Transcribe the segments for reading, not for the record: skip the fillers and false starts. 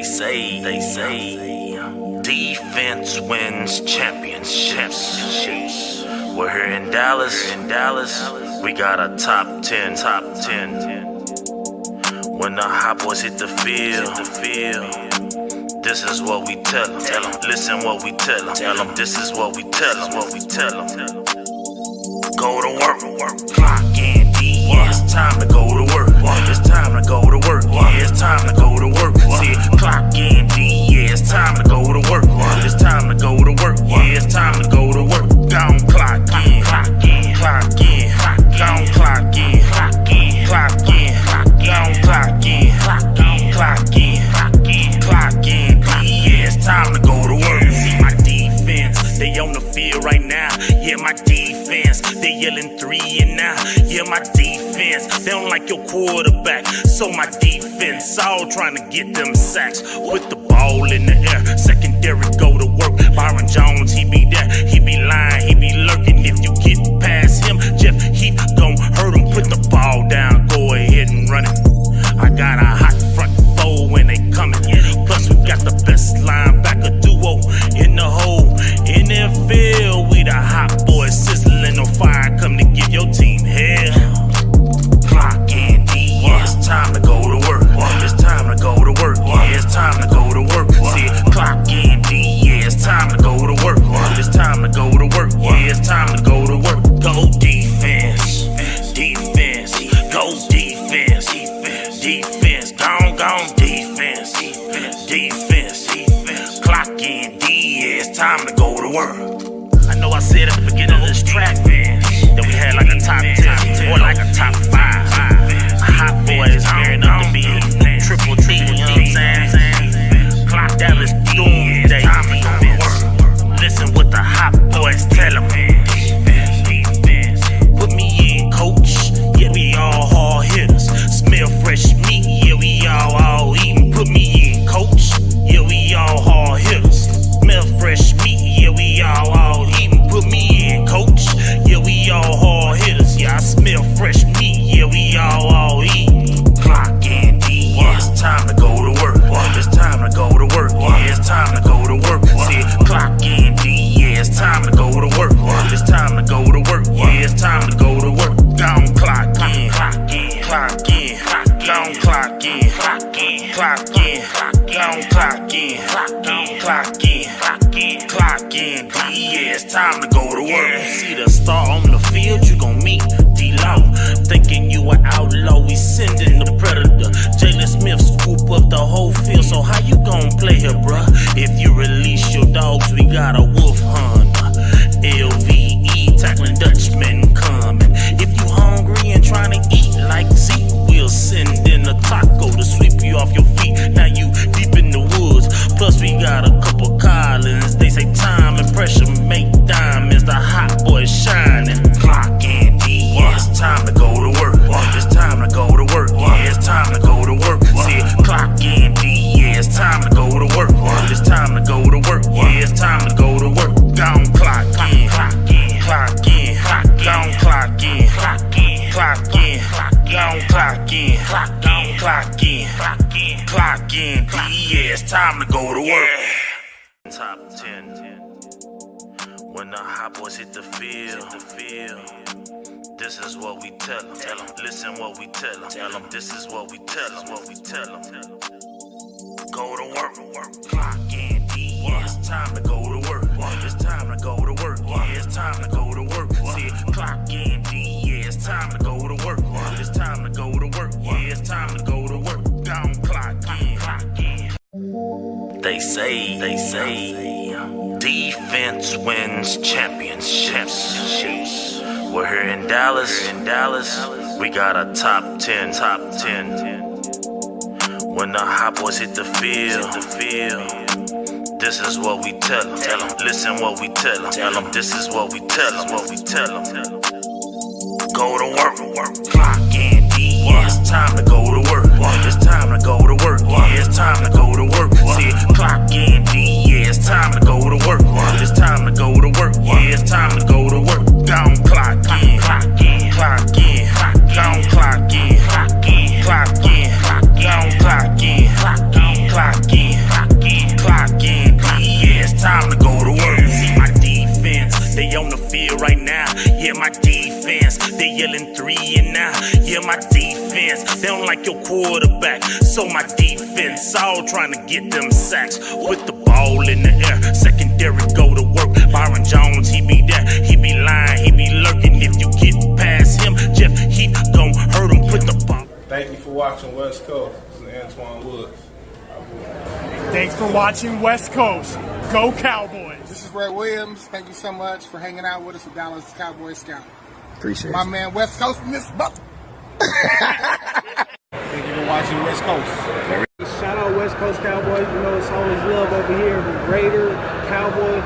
They say, defense wins championships. We're here in Dallas. We got a top 10. When the hot boys hit the field, this is what we tell them. Listen what we tell them. This is what we tell them. Go to work, clock in, D. Yeah, it's time to go to work. It's time to go to work. Yeah, it's time to go to work. See, clock in, D. Yeah, it's time to go to work. It's time to go to work. Yeah, it's time to go to work. Gone clock in, clock in, gone clock in, clock in, gone clock in, clock in, yeah, it's time to go to work. See my defense, they on the field right now. Yeah, my defense, they yelling 3 and now. Yeah, my defense, they don't like your quarterback. So my defense, all trying to get them sacks. With the ball in the air, secondary go to work. Byron Jones, he be there, he be lying, he be lurking. If you get past him, Jeff Heath gon' hurt him. Put the ball down, go ahead and run it. I got a hot front four when they coming. Plus we got the best linebacker duo in the whole NFL. We the hot boys sizzling on fire, come to give your team hell. Clock in, D. Yeah, it's time to go to work. It's time to go to work. Yeah, it's time to go to work. See, clock in, D. Yeah, it's time to go to work. It's time to go to work. Yeah, it's time to go to work. Go defense, go defense, gone defense, clock in, D. Yeah, it's time to go to work. I know I said at the beginning of this track, man, that we had like a top 10 or like a top 5. Hot boys gearing up to be triple, you know what I'm saying? Clock Dallas doomsday. Time to go to work. Listen what the hot boys tell them, man. Put me in, coach. Yeah, we all hard hitters. Smell fresh meat. Yeah, we all eating. Put me in, coach. Yeah, we all hard hitters. Smell fresh meat. Yeah, we all eating. Put me in, coach. Yeah, we all hard hitters. Yeah, I smell fresh meat. Yeah, we all eating. Clock in, D. Yeah, it's time to go to work. It's time to go to work. Yeah, it's time to go to work. See, clock in, D. Yeah, it's time to go to work. It's time to go to work. Yeah, it's time to go to work. Gone clock in, gone clock in, gone clock in, D. Yeah, it's time to go to work. See the star on the field, you gon' meet D-Law. Thinking you an outlaw, we sending the predator. Jalen Smith scoop up the whole field, so how you gon' play here, bruh? If you release your dogs, we got a wolf hunter. LVE, tackling Dutchman coming. If you hungry and trying to eat like Zeke, we'll send in a taco to sweep you off your feet. Now you deep in the woods. Plus we got a couple Collins. They say time and pressure make diamonds. The hot boys shining. Clock in, D. Yeah, it's time to go to work. It's time to go to work. Yeah, it's time to go to work. See, clock in, D. Yeah, it's time to go to work. It's time to go to work. Yeah, it's time to go to work. Gone clock in, gone clock in, gone clock in, D. Yeah, it's time to go to work. Top 10. When the hot boys hit the field, this is what we tell them. Listen what we tell them. This is what we tell them. Go to work, clock in, D. Yeah, it's time to go to work. It's time to go to work. Yeah, it's time to go to work. See, clock in, D. Yeah, it's time to go to work. It's time to go to work. Yeah, it's time to go to work. Gone clock in. They say, defense wins championships. We're here in Dallas. We got a top 10. When the hot boys hit the field, this is what we tell them. Listen what we tell them. This is what we tell them. Go to work, clock in, D. Yeah, it's time to go to work. It's time to go to work. Yeah, it's time to go to work. See, clock in, D. Yeah, it's time to go to work. It's time to go to work. Yeah, it's time to go to work. Gone clock in, gone clock in, gone clock in, defense. They don't like your quarterback. So my defense all trying to get them sacks with the ball in the air. Secondary go to work. Byron Jones, he be there. He be lying, he be lurking. If you get past him, Jeff Heath gon' hurt him. Put the ball. Thank you for watching West Coast. This is Antoine Woods. Thanks for watching West Coast. Go Cowboys. This is Ray Williams. Thank you so much for hanging out with us at Dallas Cowboy Scout. Appreciate it. My man West Coast from this buck. Thank you for watching West Coast. Shout out West Coast Cowboys. You know, it's always love over here. Raider, Cowboy,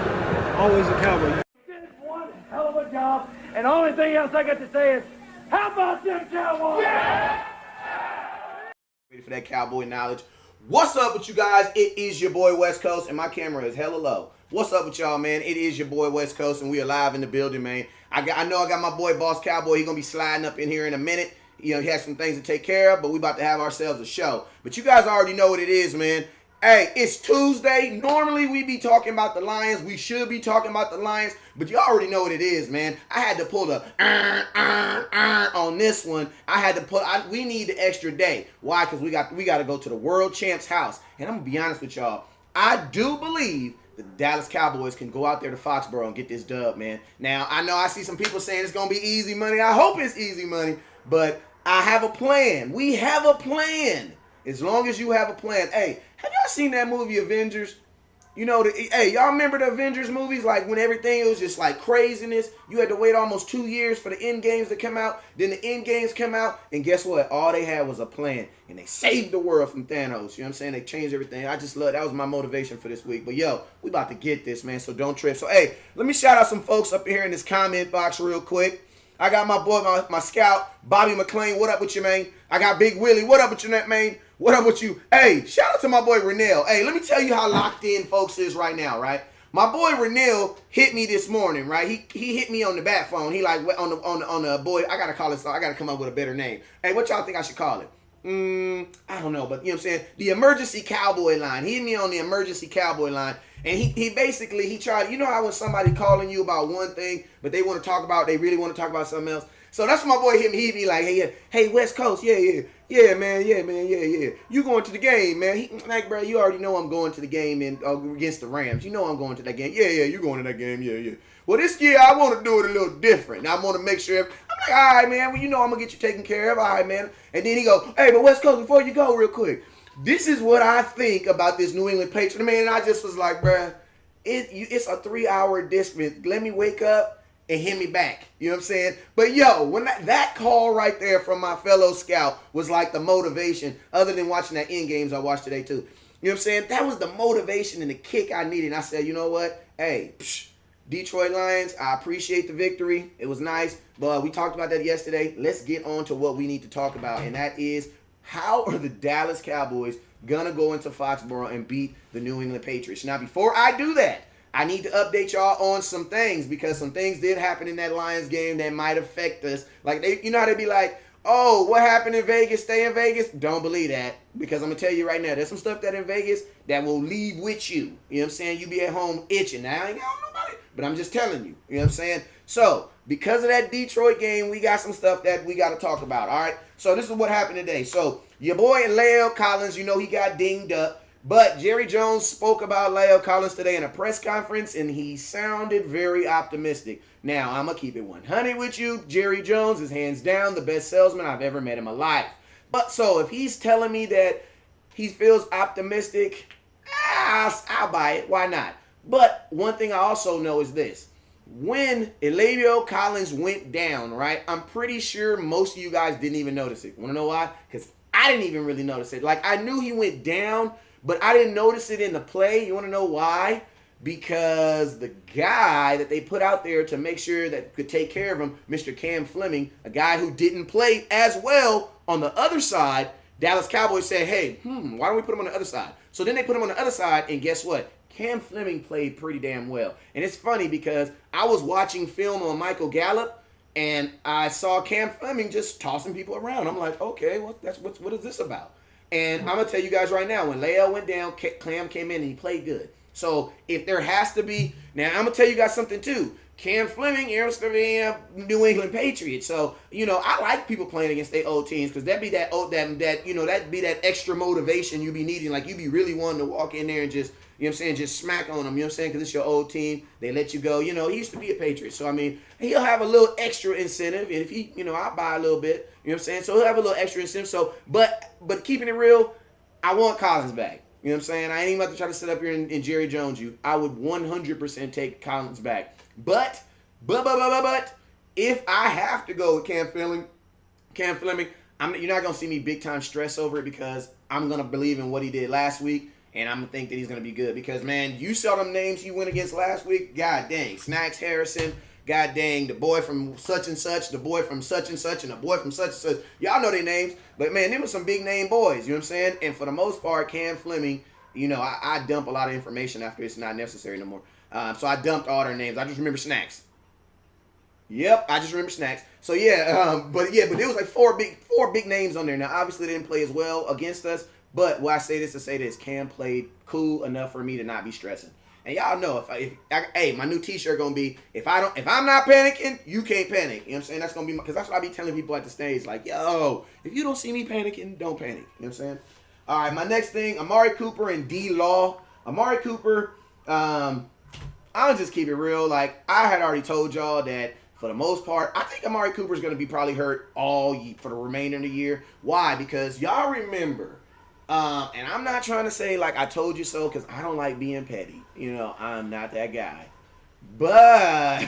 always a Cowboy. Did one hell of a job, and the only thing else I got to say is, how about them Cowboys? Yeah! Ready for that Cowboy knowledge. What's up with you guys? It is your boy West Coast, and my camera is hella low. What's up with y'all, man? It is your boy West Coast, and we are live in the building, man. I know I got my boy Boss Cowboy. He's gonna be sliding up in here in a minute. You know, he has some things to take care of, but we about to have ourselves a show. But you guys already know what it is, man. Hey, it's Tuesday. Normally we be talking about the Lions. We should be talking about the Lions, but you already know what it is, man. I had to pull the on this one. I had to put. We need the extra day. Why? Because we got to go to the World Champ's house. And I'm gonna be honest with y'all. I do believe the Dallas Cowboys can go out there to Foxborough and get this dub, man. Now I know I see some people saying it's gonna be easy money. I hope it's easy money, but I have a plan. We have a plan. As long as you have a plan. Hey, have y'all seen that movie Avengers? You know, hey, y'all remember the Avengers movies? Like when everything was just like craziness. You had to wait almost 2 years for the end games to come out. Then the end games come out. And guess what? All they had was a plan. And they saved the world from Thanos. You know what I'm saying? They changed everything. I just love, that was my motivation for this week. But yo, we about to get this, man. So don't trip. So hey, let me shout out some folks up here in this comment box real quick. I got my boy, my scout, Bobby McLean. What up with you, man? I got Big Willie. What up with you, man? What up with you? Hey, shout out to my boy Renell. Hey, let me tell you how locked in folks is right now, right? My boy Renell hit me this morning, right? He hit me on the bat phone. He like on the boy. I gotta call it. I gotta come up with a better name. Hey, what y'all think I should call it? I don't know, but you know what I'm saying? The emergency cowboy line. He hit me on the emergency cowboy line. And he basically, he tried, you know how when somebody calling you about one thing, but they want to talk about, they really want to talk about something else? So that's what my boy hit me. He'd be like, hey, West Coast, yeah, man. You going to the game, man. Like, bro, you already know I'm going to the game against the Rams. You know I'm going to that game. Yeah, you going to that game, yeah. Well, this year I want to do it a little different. I want to make sure, I'm like, all right, man, well, you know I'm going to get you taken care of, all right, man. And then he go, hey, but West Coast, before you go real quick, this is what I think about this New England Patriots. Man, I just was like, bruh, it's a 3-hour distance. Let me wake up and hit me back. You know what I'm saying? But yo, when that call right there from my fellow scout was like the motivation, other than watching that end games I watched today too. You know what I'm saying? That was the motivation and the kick I needed. And I said, you know what? Hey, Detroit Lions, I appreciate the victory. It was nice. But we talked about that yesterday. Let's get on to what we need to talk about. And that is, how are the Dallas Cowboys gonna go into Foxborough and beat the New England Patriots? Now, before I do that, I need to update y'all on some things, because some things did happen in that Lions game that might affect us. Like, you know how they be like, oh, what happened in Vegas? Stay in Vegas? Don't believe that, because I'm gonna tell you right now, there's some stuff that in Vegas that will leave with you. You know what I'm saying? You be at home itching. Now, I ain't got nobody, but I'm just telling you. You know what I'm saying? So, because of that Detroit game, we got some stuff that we got to talk about, all right? So, this is what happened today. So, your boy La'el Collins, you know, he got dinged up. But Jerry Jones spoke about La'el Collins today in a press conference, and he sounded very optimistic. Now, I'm going to keep it 100 with you. Jerry Jones is hands down the best salesman I've ever met in my life. But so, if he's telling me that he feels optimistic, I'll buy it. Why not? But one thing I also know is this. When La'el Collins went down, right, I'm pretty sure most of you guys didn't even notice it. Want to know why? Because I didn't even really notice it. Like, I knew he went down, but I didn't notice it in the play. You want to know why? Because the guy that they put out there to make sure that could take care of him, Mr. Cam Fleming, a guy who didn't play as well on the other side, Dallas Cowboys said, hey, why don't we put him on the other side? So then they put him on the other side, and guess what? Cam Fleming played pretty damn well. And it's funny because I was watching film on Michael Gallup, and I saw Cam Fleming just tossing people around. I'm like, okay, what is this about? And I'm going to tell you guys right now, when La'el went down, Cam came in and he played good. So if there has to be, now I'm going to tell you guys something too. Cam Fleming, Pennsylvania, New England Patriots. So, I like people playing against their old teams because that'd be that'd be that extra motivation you be needing. Like, you be really wanting to walk in there and just, just smack on them, because it's your old team. They let you go. He used to be a Patriot. So, he'll have a little extra incentive. And if he, I'll buy a little bit, So he'll have a little extra incentive. So, but keeping it real, I want Collins back. I ain't even about to try to sit up here and Jerry Jones you. I would 100% take Collins back. But, if I have to go with Cam Fleming, you're not going to see me big time stress over it because I'm going to believe in what he did last week, and I'm going to think that he's going to be good. Because, man, you saw them names he went against last week. God dang. Snacks Harrison. God dang. The boy from such and such. The boy from such and such. And the boy from such and such. Y'all know their names. But, man, them were some big name boys. You know what I'm saying? And for the most part, Cam Fleming, I dump a lot of information after it's not necessary no more. So I dumped all their names. I just remember Snacks. Yep, I just remember Snacks. So but there was like four big names on there. Now, obviously, they didn't play as well against us. But I say this to say this: Cam played cool enough for me to not be stressing. And y'all know my new T-shirt gonna be if I'm not panicking, you can't panic. You know what I'm saying? That's gonna be because that's what I be telling people at the stage. Like, yo, if you don't see me panicking, don't panic. You know what I'm saying? All right, my next thing: Amari Cooper and D Law. Amari Cooper. I'll just keep it real. Like, I had already told y'all that for the most part, I think Amari Cooper is going to be probably hurt for the remainder of the year. Why? Because y'all remember, and I'm not trying to say like I told you so because I don't like being petty. I'm not that guy. But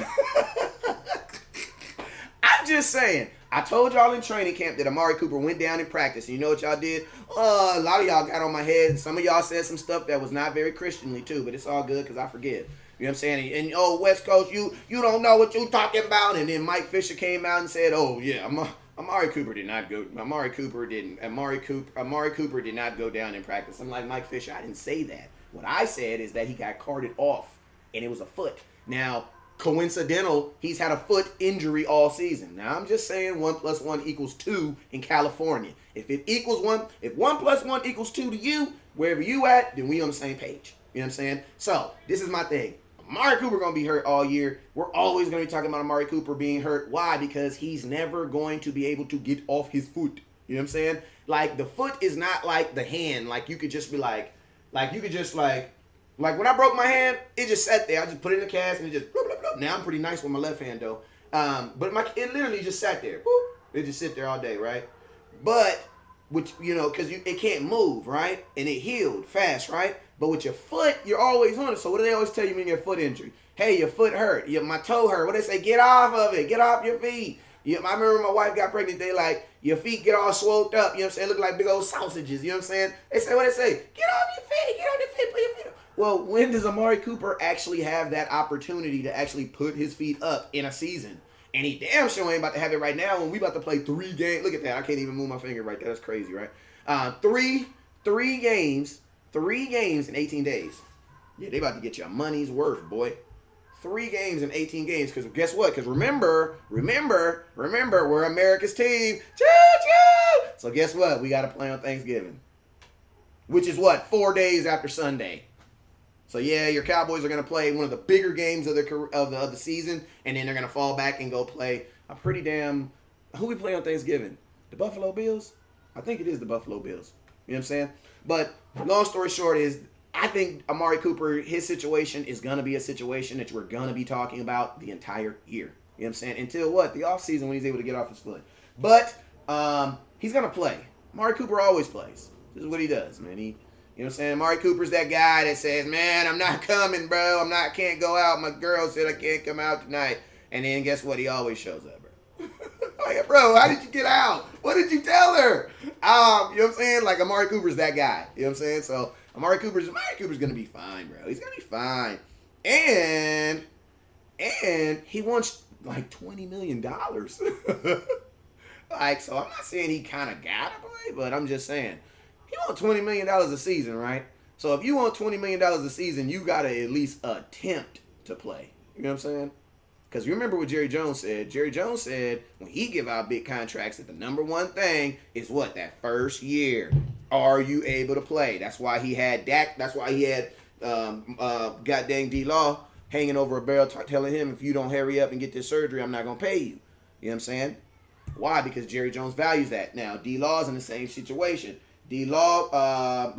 I'm just saying, I told y'all in training camp that Amari Cooper went down in practice. And you know what y'all did? A lot of y'all got on my head. Some of y'all said some stuff that was not very Christianly too, but it's all good because I forgive. You know what I'm saying? And West Coast, you don't know what you talking about. And then Mike Fisher came out and said, oh yeah, Amari Cooper did not go. Amari Cooper did not go down in practice. I'm like, Mike Fisher, I didn't say that. What I said is that he got carted off and it was a foot. Now, coincidental, he's had a foot injury all season. Now, I'm just saying 1 + 1 = 2 in California. If 1 + 1 = 2 to you, wherever you at, then we on the same page. You know what I'm saying? So, this is my thing. Amari Cooper going to be hurt all year. We're always going to be talking about Amari Cooper being hurt. Why? Because he's never going to be able to get off his foot. You know what I'm saying? Like, the foot is not like the hand. Like, you could just be like when I broke my hand, it just sat there. I just put it in the cast and it just, blah, blah, blah. Now I'm pretty nice with my left hand though. But it literally just sat there. Boop. It just sit there all day, right? But, because it can't move, right? And it healed fast, right? But with your foot, you're always on it. So what do they always tell you when you get foot injury? Hey, your foot hurt. My toe hurt. What do they say? Get off of it. Get off your feet. I remember my wife got pregnant. They like, your feet get all swolled up. You know what I'm saying? Look like big old sausages. You know what I'm saying? What they say? Get off your feet. Get on your feet. Put your feet up. Well, when does Amari Cooper actually have that opportunity to actually put his feet up in a season? And he damn sure ain't about to have it right now when we about to play 3 games. Look at that. I can't even move my finger right there. That's crazy, right? Three games in 18 days. Yeah, they about to get your money's worth, boy. 3 games in 18 games. Because guess what? Because remember, we're America's team. Choo-choo! So guess what? We got to play on Thanksgiving. Which is what? 4 days after Sunday. So yeah, your Cowboys are going to play one of the bigger games of the season. And then they're going to fall back and go play a pretty damn... Who we play on Thanksgiving? The Buffalo Bills? I think it is the Buffalo Bills. You know what I'm saying? But long story short is, I think Amari Cooper, his situation is going to be a situation that we're going to be talking about the entire year. You know what I'm saying? Until what? The offseason when he's able to get off his foot. But he's going to play. Amari Cooper always plays. This is what he does, man. You know what I'm saying? Amari Cooper's that guy that says, man, I'm not coming, bro. Can't go out. My girl said I can't come out tonight. And then guess what? He always shows up, bro. Like, bro, how did you get out? What did you tell her? You know what I'm saying? Like, Amari Cooper's that guy. You know what I'm saying? So, Amari Cooper's going to be fine, bro. He's going to be fine. And he wants, like, $20 million. Like, so I'm not saying he kind of got to play, but I'm just saying, he wants $20 million a season, right? So, if you want $20 million a season, you got to at least attempt to play. You know what I'm saying? Because you remember what Jerry Jones said. Jerry Jones said when he give out big contracts that the number one thing is what? That first year. Are you able to play? That's why he had Dak. That's why he had goddamn D-Law hanging over a barrel telling him, if you don't hurry up and get this surgery, I'm not going to pay you. You know what I'm saying? Why? Because Jerry Jones values that. Now, D-Law's in the same situation. D-Law,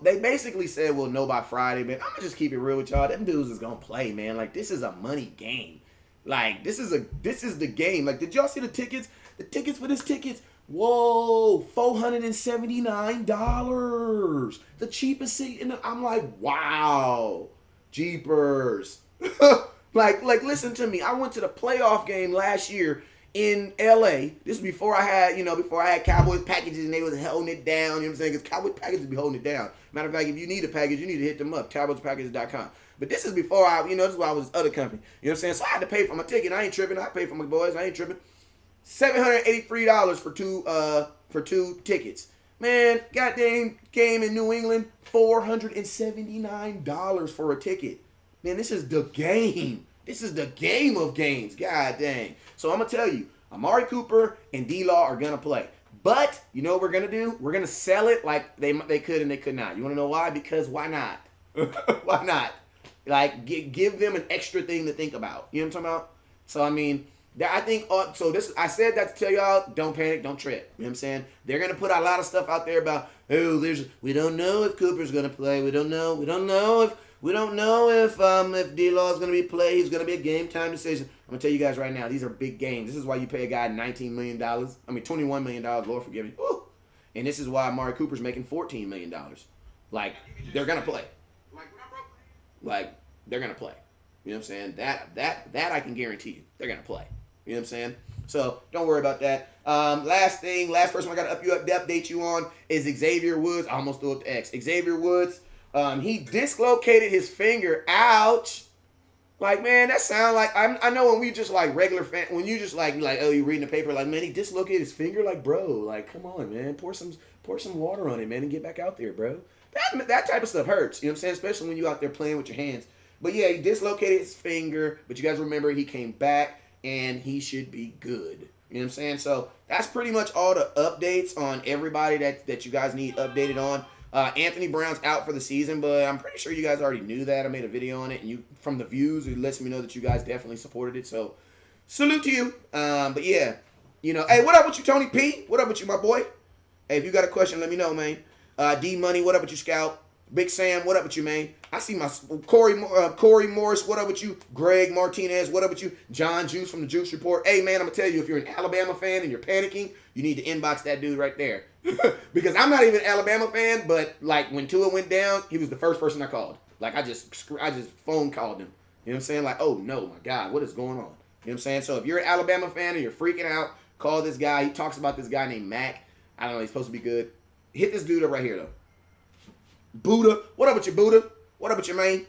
they basically said we'll know by Friday, man. I'm going to just keep it real with y'all. Them dudes is going to play, man. Like, this is a money game. Like, this is the game. Like, did y'all see the tickets? The tickets for this tickets, whoa, $479. The cheapest seat. I'm like, wow. Jeepers. like, listen to me. I went to the playoff game last year in LA. This was before I had Cowboys packages and they was holding it down. You know what I'm saying? Because Cowboys packages be holding it down. Matter of fact, if you need a package, you need to hit them up, cowboyspackages.com. But this is before this is why I was this other company. You know what I'm saying? So I had to pay for my ticket. I ain't tripping. I paid for my boys. I ain't tripping. $783 for two tickets. Man, goddamn game in New England, $479 for a ticket. Man, this is the game. This is the game of games. God dang. So I'm going to tell you, Amari Cooper and D-Law are going to play. But, you know what we're going to do? We're going to sell it like they could and they could not. You want to know why? Because why not? Why not? Like, give them an extra thing to think about. You know what I'm talking about? So, I mean, I think, I said that to tell y'all, don't panic, don't trip. You know what I'm saying? They're going to put a lot of stuff out there about, we don't know if Cooper's going to play. We don't know if D-Law is going to be played. He's going to be a game time decision. I'm going to tell you guys right now, these are big games. This is why you pay a guy $19 million. $21 million, Lord forgive me. Woo. And this is why Amari Cooper's making $14 million. Like, they're going to play. Like, they're going to play. You know what I'm saying? That I can guarantee you. They're going to play. You know what I'm saying? So, don't worry about that. Last person I got to update you on is Xavier Woods. I almost threw it to X. Xavier Woods, he dislocated his finger. Ouch. Like, man, that sound like, I know when we just like regular fan, when you just like, oh, you reading the paper, like, man, he dislocated his finger. Like, bro, like, come on, man. Pour some water on it, man, and get back out there, bro. That type of stuff hurts. You know what I'm saying? Especially when you out there playing with your hands. But yeah, he dislocated his finger. But you guys remember he came back and he should be good. You know what I'm saying? So that's pretty much all the updates on everybody that you guys need updated on. Anthony Brown's out for the season, but I'm pretty sure you guys already knew that. I made a video on it, and from the views, it lets me know that you guys definitely supported it. So salute to you. But yeah, you know, hey, what up with you, Tony P? What up with you, my boy? Hey, if you got a question, let me know, man. D Money, what up with you, Scout? Big Sam, what up with you, man? I see my Corey Morris, what up with you? Greg Martinez, what up with you? John Juice from the Juice Report. Hey, man, I'm going to tell you, if you're an Alabama fan and you're panicking, you need to inbox that dude right there. Because I'm not even an Alabama fan, but, like, when Tua went down, he was the first person I called. Like, I just phone called him. You know what I'm saying? Like, oh, no, my God, what is going on? You know what I'm saying? So if you're an Alabama fan and you're freaking out, call this guy. He talks about this guy named Mac. I don't know, he's supposed to be good. Hit this dude up right here, though. Buddha. What up with you, Buddha? What up with you, man?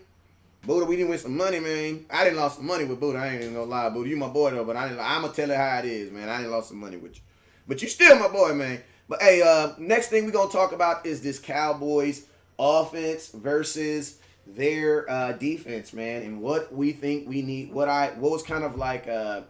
Buddha, we didn't win some money, man. I didn't lost some money with Buddha. I ain't even gonna lie, Buddha. You my boy, though, but I'm gonna tell it how it is, man. I didn't lost some money with you. But you still my boy, man. But, hey, next thing we're gonna talk about is this Cowboys offense versus their defense, man, and what we think we need. What was kind of like, I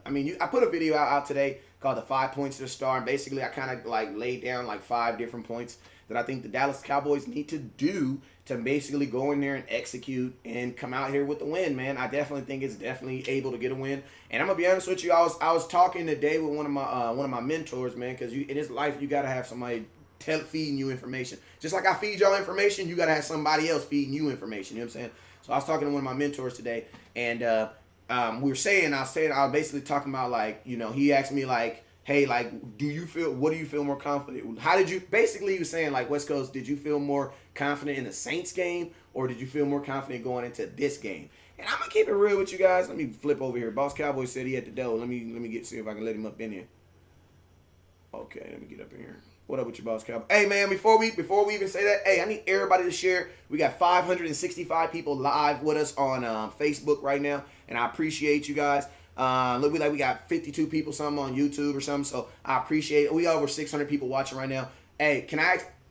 put a video out today called the 5 points to the star, and basically I kind of like laid down like 5 different points that I think the Dallas Cowboys need to do to basically go in there and execute and come out here with the win, man. I definitely think it's definitely able to get a win. And I'm gonna be honest with you, I was talking today with one of my mentors, man, because in this life you gotta have somebody feeding you information. Just like I feed y'all information, you gotta have somebody else feeding you information. You know what I'm saying? So I was talking to one of my mentors today, and I was basically talking about, like, you know, he asked me like, hey, like, what do you feel more confident? Basically he was saying, like, West Coast, did you feel more confident in the Saints game, or did you feel more confident going into this game? And I'm gonna keep it real with you guys. Let me flip over here. Boss Cowboy said he at the door. Let me see if I can let him up in here. Okay, let me get up in here. What up with your Boss Cowboy? Hey, man, before we even say that, hey, I need everybody to share. We got 565 people live with us on Facebook right now, and I appreciate you guys. Look, we got 52 people something on YouTube or something, so I appreciate it. We got over 600 people watching right now. Hey,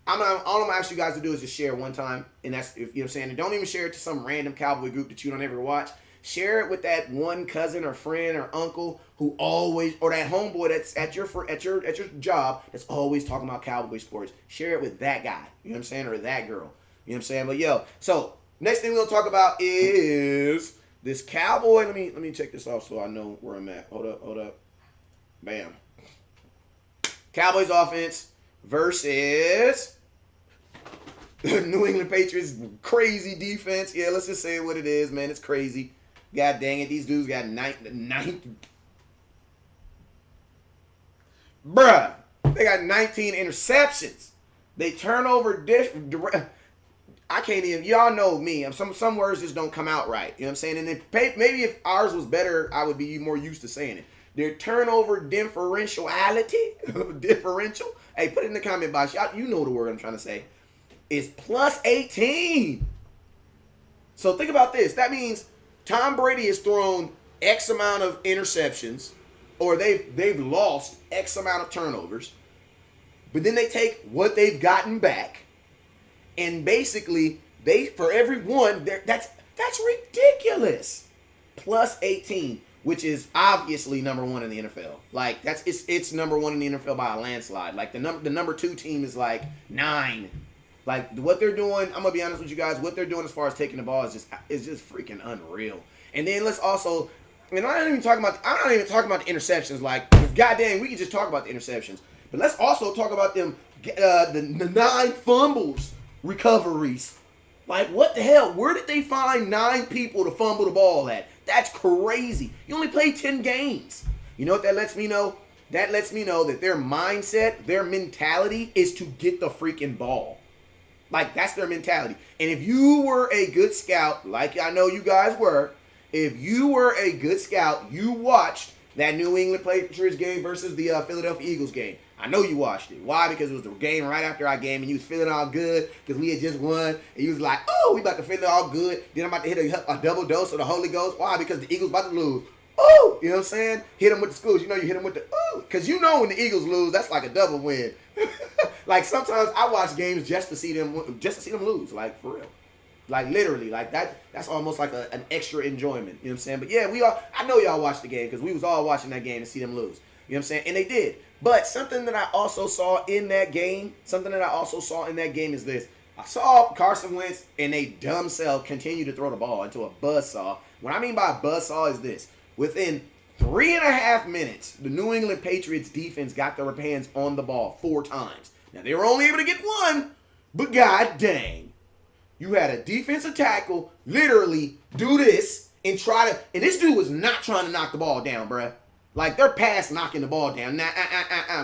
all I'm gonna ask you guys to do is just share one time, and that's, if you know what I'm saying. And don't even share it to some random Cowboy group that you don't ever watch. Share it with that one cousin or friend or uncle who always, or that homeboy that's at your job that's always talking about Cowboy sports. Share it with that guy, you know what I'm saying, or that girl. You know what I'm saying? But yo, so next thing we're gonna talk about is This Cowboy, let me check this off so I know where I'm at. Hold up. Bam. Cowboys offense versus New England Patriots crazy defense. Yeah, let's just say what it is, man. It's crazy. God dang it, these dudes got Bruh, they got 19 interceptions. They turn over I can't even, y'all know me. Some words just don't come out right. You know what I'm saying? And then maybe if ours was better, I would be more used to saying it. Their turnover differential. Hey, put it in the comment box. Y'all, you know the word I'm trying to say. Is plus 18. So think about this. That means Tom Brady has thrown X amount of interceptions, or they've lost X amount of turnovers. But then they take what they've gotten back, and basically for every one, that's ridiculous. Plus 18, which is obviously number one in the NFL. Like it's number one in the NFL by a landslide. Like the number 2 team is like 9. Like what they're doing, I'm gonna be honest with you guys. What they're doing as far as taking the ball is just freaking unreal. And then let's also, and I'm not even talking about the interceptions. Like goddamn, we can just talk about the interceptions. But let's also talk about them the 9 fumbles recoveries. Like what the hell? Where did they find 9 people to fumble the ball at? That's crazy. You only played 10 games. You know what that lets me know? That lets me know that their mindset, their mentality is to get the freaking ball. Like, that's their mentality. And if you were a good scout, like I know you guys were, if you were a good scout, you watched that New England Patriots game versus the Philadelphia Eagles game. I know you watched it. Why? Because it was the game right after our game, and you was feeling all good because we had just won. And you was like, oh, we about to feel all good. Then I'm about to hit a double dose of the Holy Ghost. Why? Because the Eagles about to lose. Oh, you know what I'm saying? Hit them with the schools. You know you hit them with the ooh. Because you know when the Eagles lose, that's like a double win. Like sometimes I watch games just to see them lose. Like for real. Like literally. Like that's almost like an extra enjoyment. You know what I'm saying? But yeah, I know y'all watched the game because we was all watching that game to see them lose. You know what I'm saying? And they did. But something that I also saw in that game is this. I saw Carson Wentz and a dumb self continue to throw the ball into a buzzsaw. What I mean by a buzzsaw is this. Within 3.5 minutes, the New England Patriots defense got their hands on the ball 4 times. Now, they were only able to get 1, but god dang. You had a defensive tackle literally do this and and this dude was not trying to knock the ball down, bruh. Like, they're past knocking the ball down.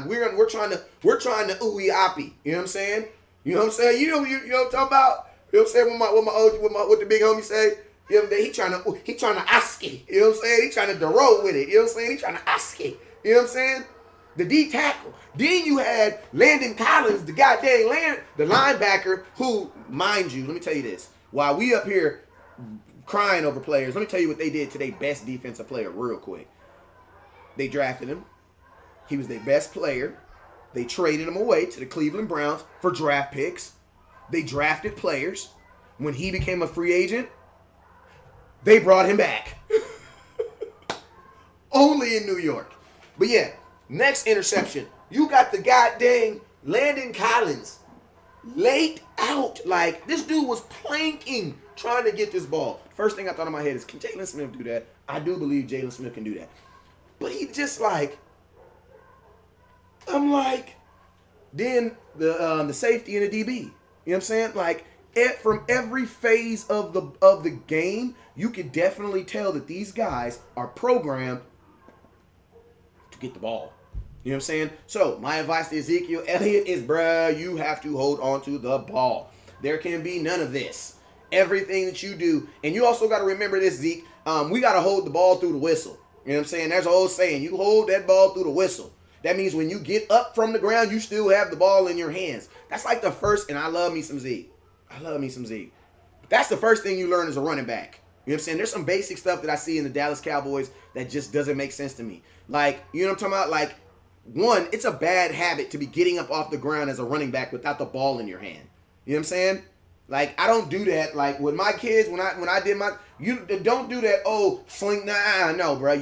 We're trying to ooey-oppy. You know what I'm saying? You know what I'm saying? You know what I'm talking about? You know what I'm saying? What the big homie say? You know, he trying to ask it. You know what I'm saying? He trying to dero with it. You know what I'm saying? He trying to ask it. You know what I'm saying? The D tackle. Then you had Landon Collins, the linebacker, who, mind you, let me tell you this. While we up here crying over players, let me tell you what they did to their best defensive player real quick. They drafted him. He was their best player. They traded him away to the Cleveland Browns for draft picks. They drafted players. When he became a free agent, they brought him back. Only in New York. But yeah, next interception. You got the goddamn Landon Collins laid out. Like, this dude was planking trying to get this ball. First thing I thought in my head is, can Jalen Smith do that? I do believe Jalen Smith can do that. But he just like, I'm like, then the safety and the DB. You know what I'm saying? Like, from every phase of the game, you can definitely tell that these guys are programmed to get the ball. You know what I'm saying? So, my advice to Ezekiel Elliott is, bruh, you have to hold on to the ball. There can be none of this. Everything that you do, and you also got to remember this, Zeke, we got to hold the ball through the whistle. You know what I'm saying? There's an old saying, you hold that ball through the whistle. That means when you get up from the ground, you still have the ball in your hands. That's like the first, and I love me some Zeke. That's the first thing you learn as a running back. You know what I'm saying? There's some basic stuff that I see in the Dallas Cowboys that just doesn't make sense to me. Like, you know what I'm talking about? Like, one, it's a bad habit to be getting up off the ground as a running back without the ball in your hand. You know what I'm saying? Like, I don't do that. Like, with my kids, when I did my, you don't do that, oh, sling, no, bro.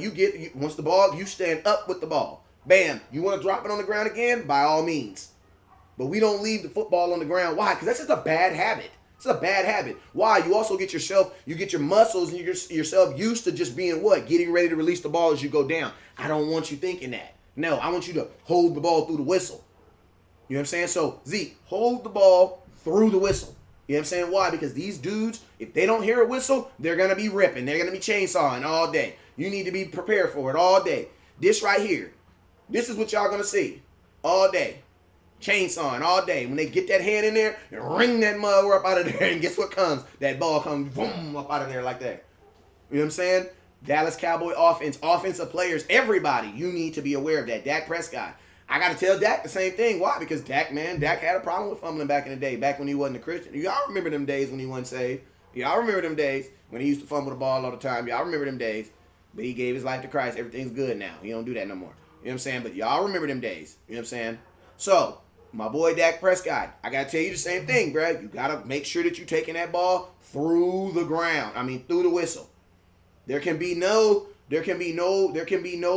Once the ball, you stand up with the ball. Bam. You want to drop it on the ground again? By all means. But we don't leave the football on the ground. Why? Because that's just a bad habit. It's a bad habit. Why? You also get your muscles and yourself used to just being what? Getting ready to release the ball as you go down. I don't want you thinking that. No, I want you to hold the ball through the whistle. You know what I'm saying? So, Zeke, hold the ball through the whistle. You know what I'm saying? Why? Because these dudes, if they don't hear a whistle, they're going to be ripping. They're going to be chainsawing all day. You need to be prepared for it all day. This right here, this is what y'all going to see all day. Chainsawing all day. When they get that hand in there, and ring that mug up out of there, and guess what comes? That ball comes boom up out of there like that. You know what I'm saying? Dallas Cowboy offense, offensive players, everybody, you need to be aware of that. Dak Prescott. I got to tell Dak the same thing. Why? Because Dak had a problem with fumbling back in the day, back when he wasn't a Christian. Y'all remember them days when he wasn't saved. Y'all remember them days when he used to fumble the ball all the time. Y'all remember them days. But he gave his life to Christ. Everything's good now. He don't do that no more. You know what I'm saying? But y'all remember them days. You know what I'm saying? So, my boy Dak Prescott, I got to tell you the same thing, bro. You got to make sure that you're taking that ball through the ground. Through the whistle. There can be no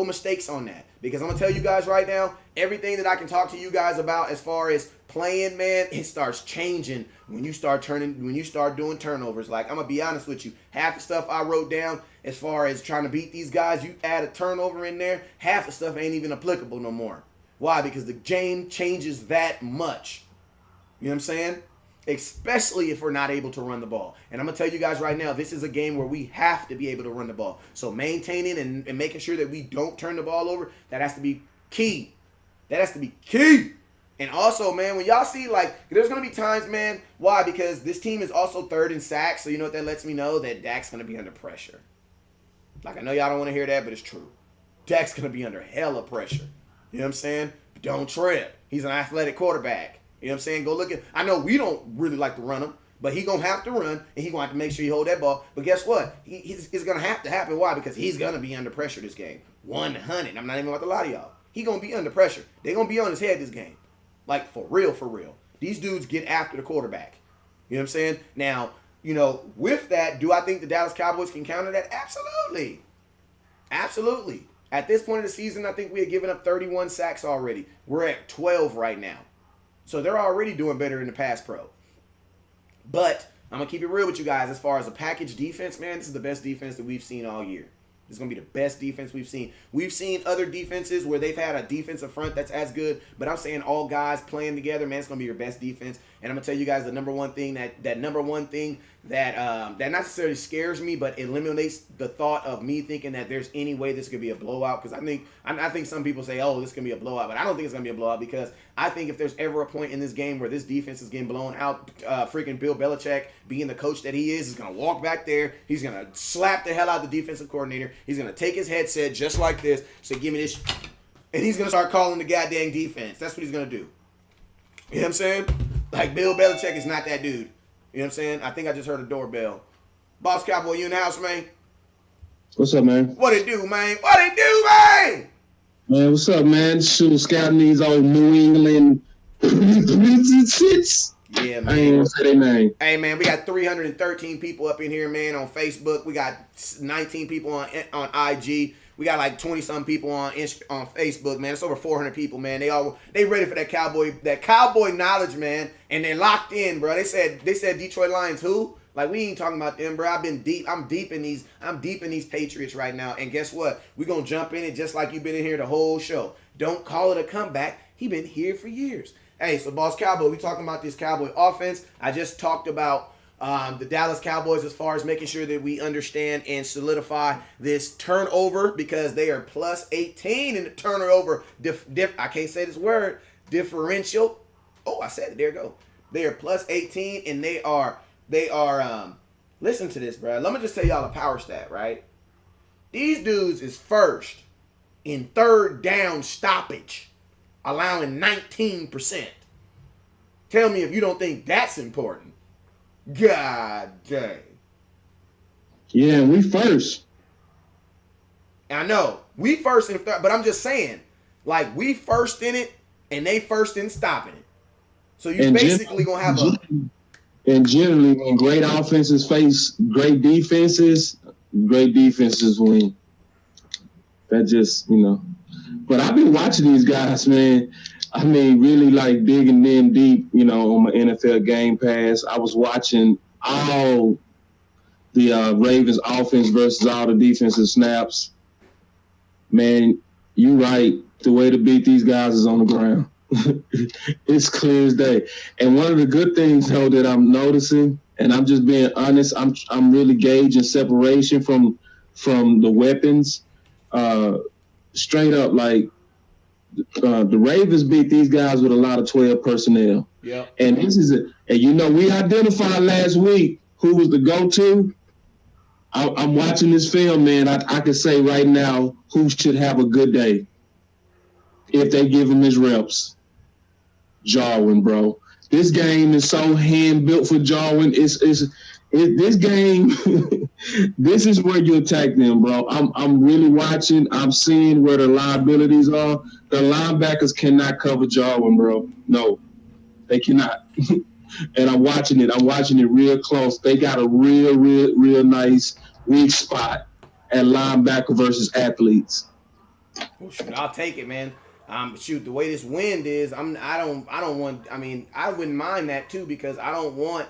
mistakes on that. Because I'm going to tell you guys right now, everything that I can talk to you guys about as far as playing, man, it starts changing when you start doing turnovers. Like, I'm going to be honest with you. Half the stuff I wrote down as far as trying to beat these guys, you add a turnover in there, half the stuff ain't even applicable no more. Why? Because the game changes that much. You know what I'm saying? Especially if we're not able to run the ball. And I'm going to tell you guys right now, this is a game where we have to be able to run the ball. So maintaining and making sure that we don't turn the ball over, that has to be key. That has to be key. And also, man, when y'all see, like, there's going to be times, man, why? Because this team is also third in sacks, so you know what that lets me know? That Dak's going to be under pressure. Like, I know y'all don't want to hear that, but it's true. Dak's going to be under hella pressure. You know what I'm saying? But don't trip. He's an athletic quarterback. You know what I'm saying? Go look at. I know we don't really like to run him, but he's going to have to run, and he's going to have to make sure he hold that ball. But guess what? It's going to have to happen. Why? Because he's going to be under pressure this game. 100. I'm not even about to lie to y'all. He's going to be under pressure. They're going to be on his head this game. Like, for real, for real. These dudes get after the quarterback. You know what I'm saying? Now, you know, with that, do I think the Dallas Cowboys can counter that? Absolutely. Absolutely. At this point of the season, I think we had given up 31 sacks already. We're at 12 right now. So they're already doing better in the pass pro. But I'm going to keep it real with you guys. As far as a package defense, man, this is the best defense that we've seen all year. This is going to be the best defense we've seen. We've seen other defenses where they've had a defensive front that's as good. But I'm saying all guys playing together, man, it's going to be your best defense. And I'm going to tell you guys the number one thing that not necessarily scares me, but eliminates the thought of me thinking that there's any way this could be a blowout. Because I think some people say, oh, this can be a blowout. But I don't think it's going to be a blowout, because I think if there's ever a point in this game where this defense is getting blown out, freaking Bill Belichick, being the coach that he is going to walk back there. He's going to slap the hell out of the defensive coordinator. He's going to take his headset just like this, say, give me this. And he's going to start calling the goddamn defense. That's what he's going to do. You know what I'm saying? Like, Bill Belichick is not that dude. You know what I'm saying? I think I just heard a doorbell. Boss Cowboy, you in the house, man? What's up, man? What it do, man? What it do, man? Man, what's up, man? Shoot, scouting these old New England Patriots. Yeah, man. I ain't gonna say their name. Hey, man, we got 313 people up in here, man, on Facebook. We got 19 people on IG. We got like 20-some people on Facebook, man. It's over 400 people, man. They ready for that cowboy knowledge, man. And they're locked in, bro. They said Detroit Lions who? Like, we ain't talking about them, bro. I'm deep in these Patriots right now. And guess what? We're gonna jump in it just like you've been in here the whole show. Don't call it a comeback. He been here for years. Hey, so Boss Cowboy, we talking about this Cowboy offense. I just talked about the Dallas Cowboys as far as making sure that we understand and solidify this turnover, because they are plus 18 in the turnover. I can't say this word. Differential. Oh, I said it. There you go. They are plus 18, and they are. Listen to this, bro. Let me just tell y'all a power stat, right? These dudes is first in third down stoppage, allowing 19%. Tell me if you don't think that's important. God dang. Yeah, we first. I know. We first in third, but I'm just saying, like, we first in it, and they first in stopping it. So you basically going to have And generally, when great offenses face great defenses win. That just, But I've been watching these guys, man. I mean, really like digging in deep, on my NFL Game Pass. I was watching all the Ravens offense versus all the defensive snaps. Man, you right. The way to beat these guys is on the ground. It's clear as day. And one of the good things, though, that I'm noticing, and I'm just being honest, I'm really gauging separation from the weapons. Straight up, like the Ravens beat these guys with a lot of 12 personnel. Yeah. And this is it. And we identified last week who was the go-to. I'm watching this film, man. I can say right now who should have a good day if they give him his reps. Jarwin, bro. This game is so hand-built for Jarwin. This game, this is where you attack them, bro. I'm really watching. I'm seeing where the liabilities are. The linebackers cannot cover Jarwin, bro. No, they cannot. And I'm watching it. I'm watching it real close. They got a real nice weak spot at linebacker versus athletes. Well, shoot, I'll take it, man. Shoot, the way this wind is, I don't want. I mean, I wouldn't mind that too because I don't want.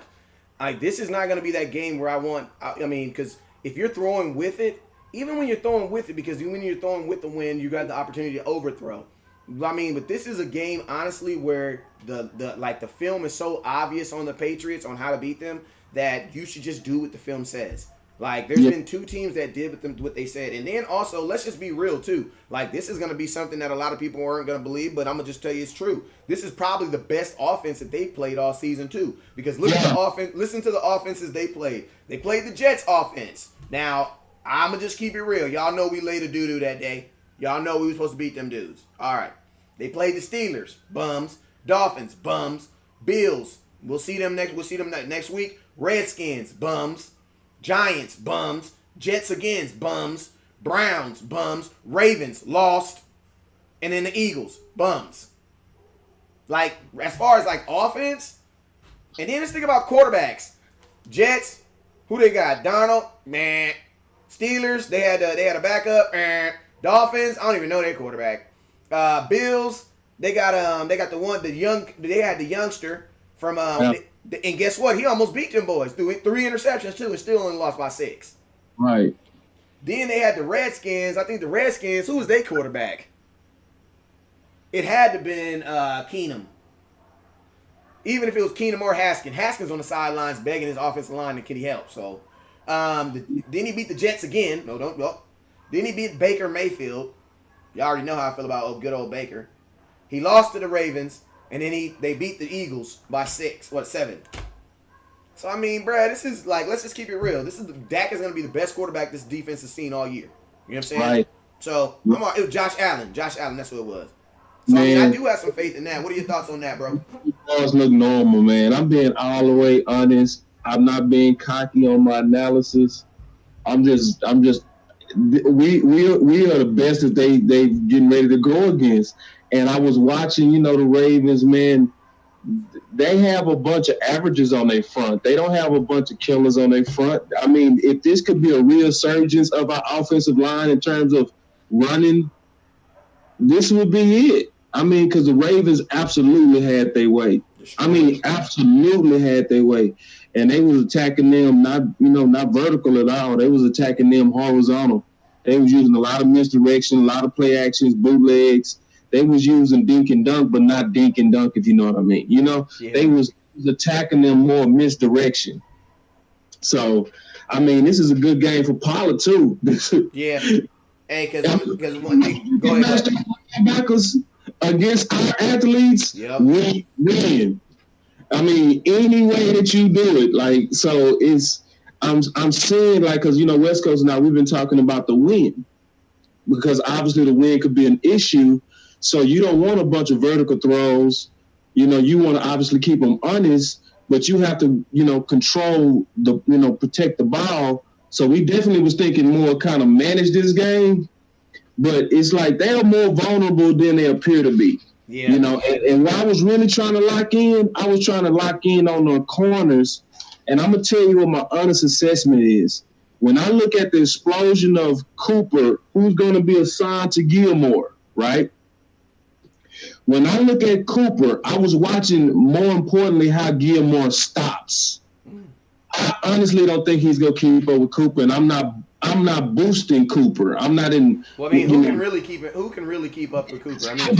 This is not going to be that game where I want. I mean, because if you're throwing with it, even when you're throwing with it, because when you're throwing with the wind, you got the opportunity to overthrow. I mean, but this is a game, honestly, where the film is so obvious on the Patriots on how to beat them that you should just do what the film says. Like, there's been two teams that did with them what they said. And then also, let's just be real, too. Like, this is going to be something that a lot of people aren't going to believe, but I'm going to just tell you it's true. This is probably the best offense that they've played all season, too. Because look at the offense. Listen to the offenses they played. They played the Jets offense. Now, I'm going to just keep it real. Y'all know we laid a doo-doo that day. Y'all know we were supposed to beat them dudes. All right. They played the Steelers. Bums. Dolphins. Bums. Bills. We'll see them next week. Redskins. Bums. Giants, bums. Jets again, bums. Browns, bums. Ravens, lost. And then the Eagles, bums. Like, as far as, like, offense. And then let's think about quarterbacks. Jets, who they got? Donald, man. Steelers, they had a backup. Dolphins, I don't even know their quarterback. Bills, they had the youngster from and guess what? He almost beat them boys. Threw 3 interceptions, too, and still only lost by 6. Right. Then they had the Redskins. I think the Redskins, who was their quarterback? It had to have been Keenum. Even if it was Keenum or Haskins. Haskins on the sidelines begging his offensive line, and can he help? So, then he beat the Jets again. No. Then he beat Baker Mayfield. Y'all already know how I feel about good old Baker. He lost to the Ravens. And then they beat the Eagles by 7. So, I mean, bruh, this is like, let's just keep it real. Dak is going to be the best quarterback this defense has seen all year. You know what I'm saying? Right. So, come on. It was Josh Allen. That's who it was. So, man, I mean, I do have some faith in that. What are your thoughts on that, bro? It look normal, man. I'm being all the way honest. I'm not being cocky on my analysis. We are the best that they getting ready to go against. And I was watching, the Ravens, man, they have a bunch of averages on their front. They don't have a bunch of killers on their front. I mean, if this could be a resurgence of our offensive line in terms of running, this would be it. I mean, because the Ravens absolutely had their way. Absolutely had their way. And they was attacking them not vertical at all. They was attacking them horizontal. They was using a lot of misdirection, a lot of play actions, bootlegs. They was using dink and dunk, but not dink and dunk, if you know what I mean. They was attacking them more misdirection. So, I mean, this is a good game for Pollard, too. Yeah. Hey, because one thing, go ahead. Backers against our athletes, we win. I mean, any way that you do it, like, so it's, I'm seeing, like, because, West Coast now, we've been talking about the wind, because obviously the wind could be an issue. So you don't want a bunch of vertical throws. You want to obviously keep them honest, but you have to, control protect the ball. So we definitely was thinking more kind of manage this game, but it's like they are more vulnerable than they appear to be. Yeah. And what I was really trying to lock in, I was trying to lock in on the corners. And I'm going to tell you what my honest assessment is. When I look at the explosion of Cooper, who's going to be assigned to Gilmore, right? when I look at Cooper, I was watching more importantly how Gilmore stops. I honestly don't think he's gonna keep up with Cooper, and I'm not boosting Cooper. I'm not in. Well, I mean, who can really keep it? Who can really keep up with Cooper? I mean,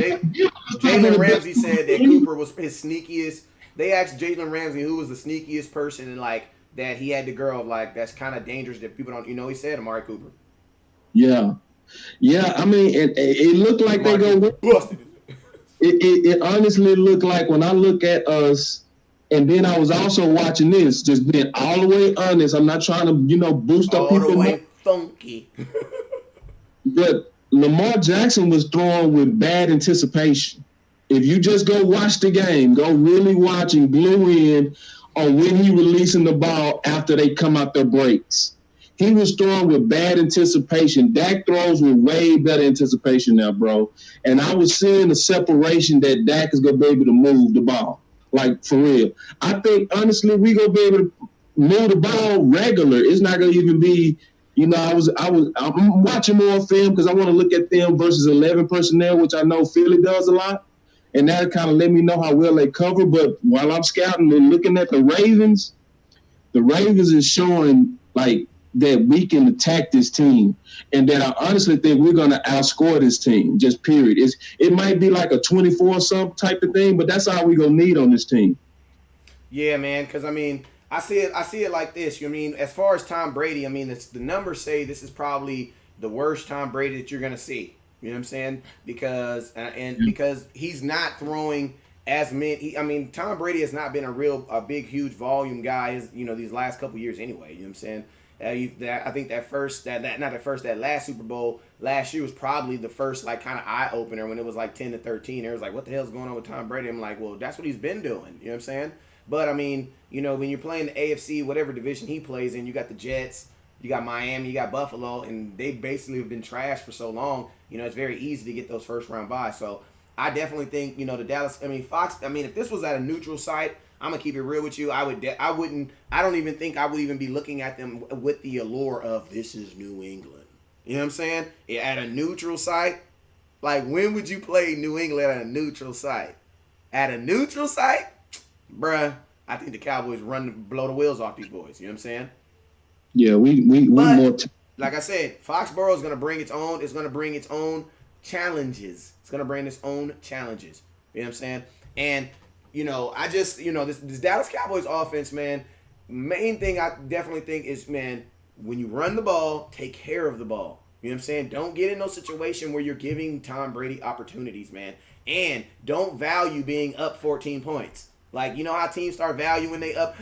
Jalen Ramsey said that Cooper was his sneakiest. They asked Jalen Ramsey who was the sneakiest person, and like that he had the girl like that's kind of dangerous that people don't. He said Amari Cooper. Yeah. I mean, it looked like they go busted. It honestly looked like when I look at us, and then I was also watching this, just being all the way honest. I'm not trying to, boost up people. All the way funky. But Lamar Jackson was throwing with bad anticipation. If you just go watch the game, go really watch and glue in on when he releasing the ball after they come out their breaks. He was throwing with bad anticipation. Dak throws with way better anticipation now, bro. And I was seeing the separation that Dak is going to be able to move the ball. Like, for real. I think, honestly, we going to be able to move the ball regular. It's not going to even be, I'm watching more film because I want to look at them versus 11 personnel, which I know Philly does a lot. And that kind of let me know how well they cover. But while I'm scouting and looking at the Ravens is showing, like, that we can attack this team, and that I honestly think we're going to outscore this team, just period. It might be like a 24-something type of thing, but that's all we're going to need on this team. Yeah, man, because, I mean, I see it like this. As far as Tom Brady, I mean, the numbers say this is probably the worst Tom Brady that you're going to see. You know what I'm saying? Because he's not throwing as many. Tom Brady has not been a big, huge volume guy, these last couple years anyway. You know what I'm saying? I think that last Super Bowl last year was probably the first like kind of eye opener when it was like 10-13. It was like, what the hell's going on with Tom Brady? I'm like, well, that's what he's been doing. You know what I'm saying? But I mean, when you're playing the AFC, whatever division he plays in, you got the Jets, you got Miami, you got Buffalo, and they basically have been trashed for so long. It's very easy to get those first round buys. So I definitely think the Dallas. Fox. If this was at a neutral site, I'm gonna keep it real with you. I don't even think I would even be looking at them with the allure of this is New England. You know what I'm saying? At a neutral site, like when would you play New England at a neutral site? At a neutral site, bruh, I think the Cowboys blow the wheels off these boys. You know what I'm saying? Yeah, we more. Like I said, Foxborough is gonna bring its own. It's gonna bring its own challenges. It's gonna bring its own challenges. You know what I'm saying? And I just, this Dallas Cowboys offense, man, main thing I definitely think is, man, when you run the ball, take care of the ball. You know what I'm saying? Don't get in no situation where you're giving Tom Brady opportunities, man. And don't value being up 14 points. Like, how teams start valuing they up.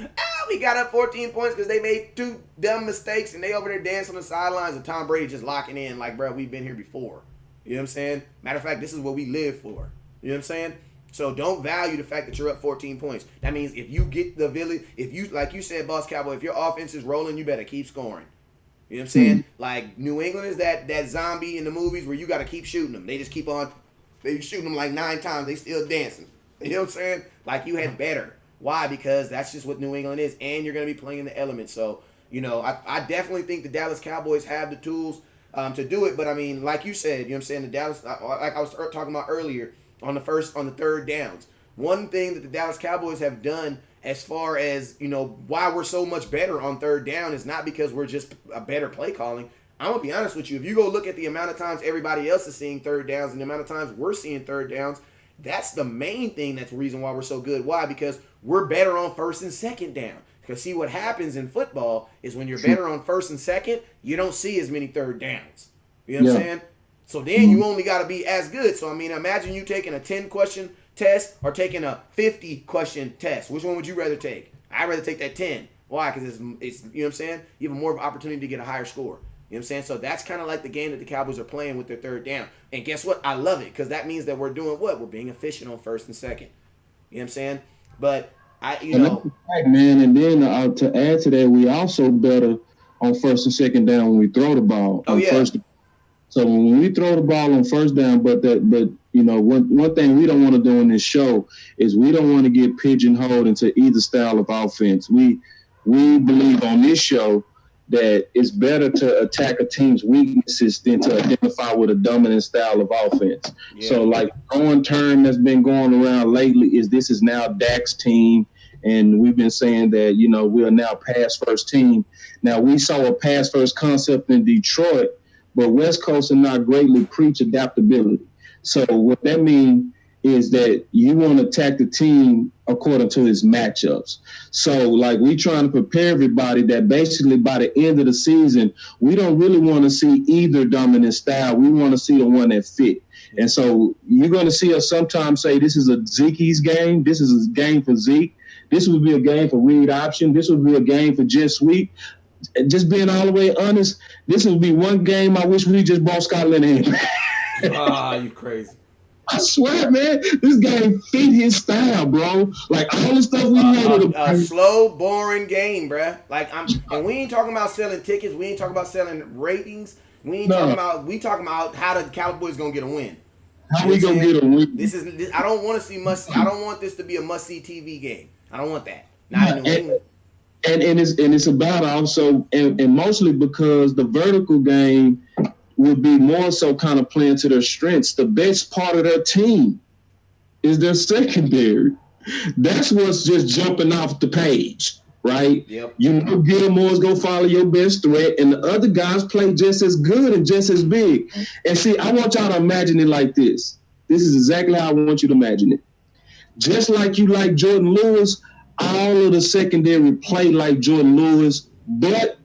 We got up 14 points because they made 2 dumb mistakes and they over there dancing on the sidelines and Tom Brady just locking in like, bro, we've been here before. You know what I'm saying? Matter of fact, this is what we live for. You know what I'm saying? So don't value the fact that you're up 14 points. That means if you get the village, if you, like you said, Boss Cowboy, if your offense is rolling, you better keep scoring. You know what I'm saying? Like New England is that zombie in the movies where you got to keep shooting them. They just keep on, they shooting them like 9 times. They still dancing. You know what I'm saying? Like you had better. Why? Because that's just what New England is. And you're going to be playing in the elements. So, I definitely think the Dallas Cowboys have the tools to do it. But like you said, you know what I'm saying? The Dallas, like I was talking about earlier, on the 3rd downs. One thing that the Dallas Cowboys have done as far as, why we're so much better on 3rd down is not because we're just a better play calling. I'm going to be honest with you. If you go look at the amount of times everybody else is seeing 3rd downs and the amount of times we're seeing 3rd downs, that's the main thing that's the reason why we're so good. Why? Because we're better on 1st and 2nd down. Because see what happens in football is when you're better on 1st and 2nd, you don't see as many 3rd downs. You know what I'm saying? So then you only got to be as good. So, imagine you taking a 10-question test or taking a 50-question test. Which one would you rather take? I'd rather take that 10. Why? Because it's you know what I'm saying? You have more of an opportunity to get a higher score. You know what I'm saying? So that's kind of like the game that the Cowboys are playing with their 3rd down. And guess what? I love it because that means that we're doing what? We're being efficient on 1st and 2nd. You know what I'm saying? But right, man. And then to add to that, we also better on 1st and 2nd down when we throw the ball. Oh, yeah. So when we throw the ball on 1st down, but one thing we don't want to do in this show is we don't want to get pigeonholed into either style of offense. We believe on this show that it's better to attack a team's weaknesses than to identify with a dominant style of offense. Yeah. So, like, one term that's been going around lately is this is now Dak's team, and we've been saying that, you know, we're now pass-first team. Now, we saw a pass-first concept in Detroit, but West Coast and not greatly preach adaptability. So what that means is that you want to attack the team according to its matchups. So, like, we trying to prepare everybody that basically by the end of the season, we don't really want to see either dominant style. We want to see the one that fit. And so you're going to see us sometimes say this is a Zeke's game. This is a game for Zeke. This would be a game for read option. This would be a game for jet sweep. Just being all the way honest, this would be one game I wish we just brought Scott Linehan. You crazy. I swear, man, this game fit his style, bro. Like, all the stuff we had. A slow, boring game, bruh. Like, and we ain't talking about selling tickets. We ain't talking about selling ratings. We talking about how the Cowboys gonna get a win. How we gonna get a win? This I don't want to see I don't want this to be a must-see TV game. I don't want that. Not in New England. And it's about also and mostly because the vertical game would be more so kind of playing to their strengths. The best part of their team is their secondary. That's what's just jumping off the page, right? Yep. You know Gilmore's going to follow your best threat, and the other guys play just as good and just as big. And see, I want y'all to imagine it like this. This is exactly how I want you to imagine it. Just like you like Jordan Lewis, all of the secondary play like Jordan Lewis, but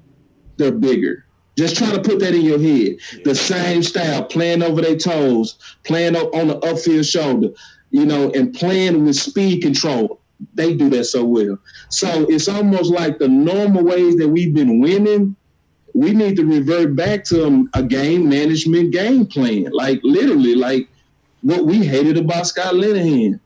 they're bigger. Just try to put that in your head. Yeah. The same style, playing over their toes, playing on the upfield shoulder, you know, and playing with speed control. They do that so well. So it's almost like the normal ways that we've been winning, we need to revert back to a game management game plan. Like, literally, like what we hated about Scott Linehan.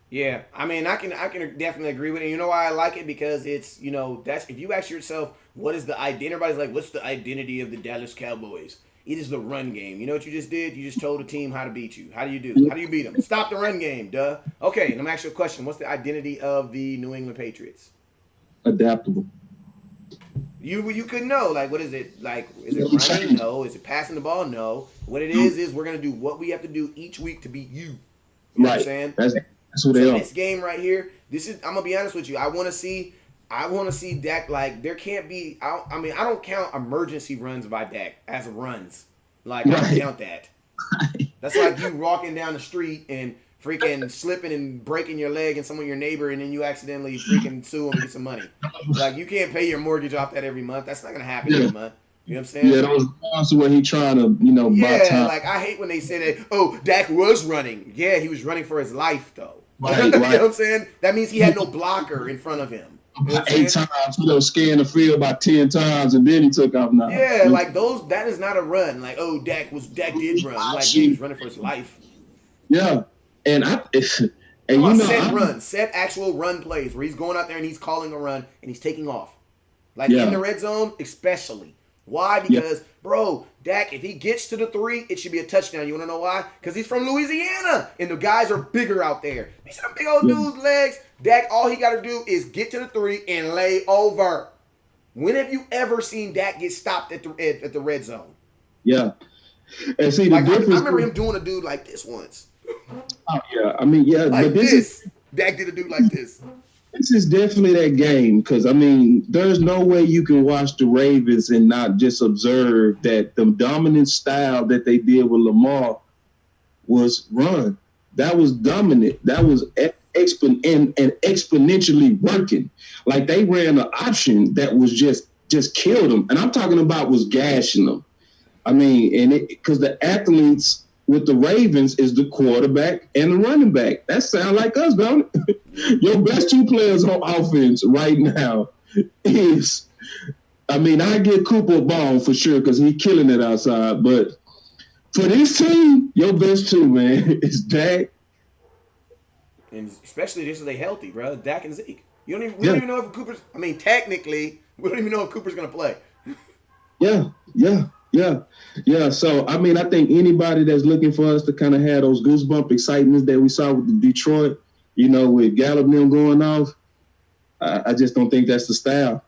Yeah, I mean, I can definitely agree with it. You know why I like it? Because it's, you know, that's if you ask yourself, what is the identity? Everybody's like, what's the identity of the Dallas Cowboys? It is the run game. You know what you just did? You just told the team how to beat you. How do you do? How do you beat them? Stop the run game, duh. Okay, let me ask you a question. What's the identity of the New England Patriots? Adaptable. You couldn't know. Like, what is it? Like, is it running? No. Is it passing the ball? No. What it is we're going to do what we have to do each week to beat you. You know what I'm saying? That's what they are. This game right here, I'm gonna be honest with you. I want to see Dak. Like, there can't be. I mean, I don't count emergency runs by Dak as runs. Like, I don't count that. That's like you walking down the street and freaking slipping and breaking your leg and your neighbor, and then you accidentally freaking sue him and get some money. Like, you can't pay your mortgage off that every month. That's not gonna happen every month. You know what I'm saying? Yeah, that was also where he trying to, buy time. Like, I hate when they say that. Oh, Dak was running. Yeah, he was running for his life though. Right, you know what I'm saying? That means he had no blocker in front of him. You know 8 times, scanned the field about 10 times, and then he took off now. Yeah, like that is not a run. Like, oh, Dak did run. Like, he was running for his life. Yeah, and set actual run plays where he's going out there and he's calling a run and he's taking off. Like, in the red zone, especially. Why? Because, bro, Dak, if he gets to the 3, it should be a touchdown. You want to know why? Because he's from Louisiana, and the guys are bigger out there. You see them big old dude's legs? Dak, all he got to do is get to the 3 and lay over. When have you ever seen Dak get stopped at the red zone? Yeah. And see, like, I remember him doing a dude like this once. Oh, yeah. I mean, yeah. Like, but Dak did a dude like this. This is definitely that game because, I mean, there's no way you can watch the Ravens and not just observe that the dominant style that they did with Lamar was run. That was dominant. That was exponentially working. Like, they ran an option that was just killed them. And I'm talking about was gashing them. I mean, and because the athletes with the Ravens is the quarterback and the running back. That sounds like us, don't it? Your best 2 players on offense right now is, I mean, I give Cooper a ball for sure because he's killing it outside. But for this team, your best 2, man, is Dak. And especially this is they healthy, bro. Dak and Zeke. We don't even know if Cooper's. I mean, technically, we don't even know if Cooper's gonna play. Yeah. So, I mean, I think anybody that's looking for us to kind of have those goosebump excitements that we saw with the Detroit, with Gallup and them going off, I just don't think that's the style.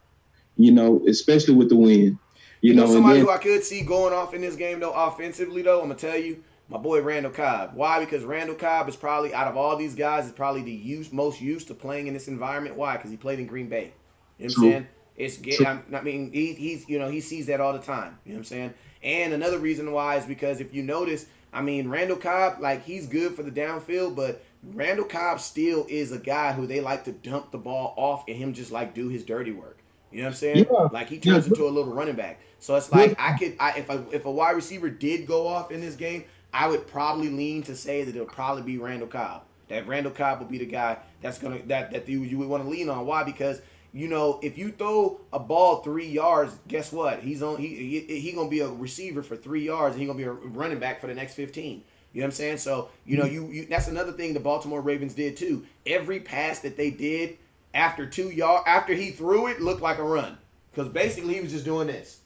You know, especially with the win. You know And somebody then who I could see going off in this game though, offensively though, I'm gonna tell you, my boy Randall Cobb. Why? Because Randall Cobb is probably out of all these guys is probably the most used to playing in this environment. Why? Because he played in Green Bay. You know what I'm saying? I mean, he's he sees that all the time. You know what I'm saying? And another reason why is because if you notice, I mean, Randall Cobb, like he's good for the downfield, but Randall Cobb still is a guy who they like to dump the ball off and him just like do his dirty work. You know what I'm saying? Yeah. Like he turns into a little running back. So it's like if a wide receiver did go off in this game, I would probably lean to say that it'll probably be Randall Cobb. That Randall Cobb will be the guy that's gonna that you would want to lean on. Why? Because you know if you throw a ball 3 yards, guess what? He gonna be a receiver for 3 yards, and he gonna be a running back for the next 15. You know what I'm saying? So you know you that's another thing the Baltimore Ravens did too. Every pass that they did after 2 yards after he threw it looked like a run because basically he was just doing this.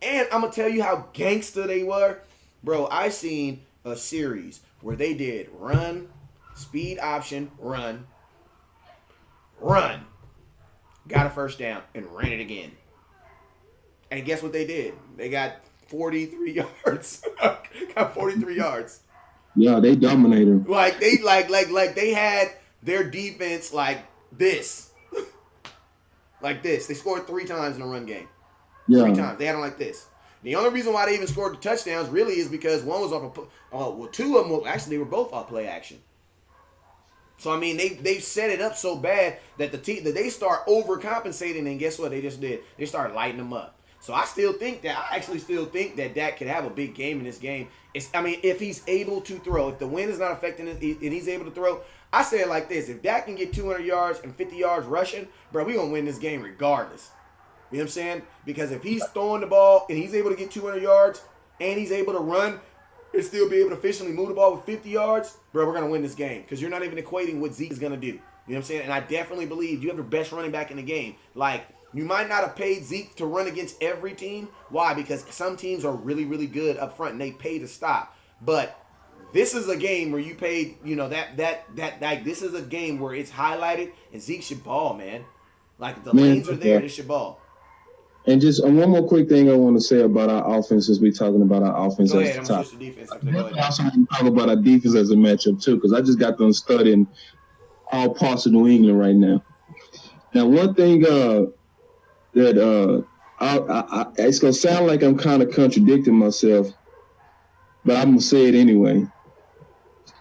And I'm gonna tell you how gangster they were, bro. I seen a series where they did run, speed option, run, got a first down, and ran it again. And guess what they did? They got 43 yards. Got 43 yards. yeah, they dominated. Like they they had their defense like this. Like this. They scored 3 times in a run game. Yeah. 3 times. They had them like this. The only reason why they even scored the touchdowns really is because one was off well, 2 of them actually they were both off play action. So I mean they set it up so bad that they start overcompensating, and guess what they just did? They started lighting them up. So I actually still think that Dak could have a big game in this game. I mean, if he's able to throw, if the wind is not affecting it and he's able to throw, I say it like this: if Dak can get 200 yards and 50 yards rushing, bro, we gonna win this game regardless. You know what I'm saying? Because if he's throwing the ball and he's able to get 200 yards and he's able to run and still be able to efficiently move the ball with 50 yards, bro, we're going to win this game because you're not even equating what Zeke is going to do. You know what I'm saying? And I definitely believe you have the best running back in the game. Like, you might not have paid Zeke to run against every team. Why? Because some teams are really, really good up front and they pay to stop. But this is a game where you paid, you know, this is a game where it's highlighted and Zeke should ball, man. Like, the lanes are there, they should ball. And just one more quick thing I want to say about our offense as we're talking about our offense. Go as ahead, I'm top. switch to defense. I also want to talk about our defense as a matchup too, because I just got done studying all parts of New England right now. Now, one thing that it's gonna sound like I'm kind of contradicting myself, but I'm gonna say it anyway.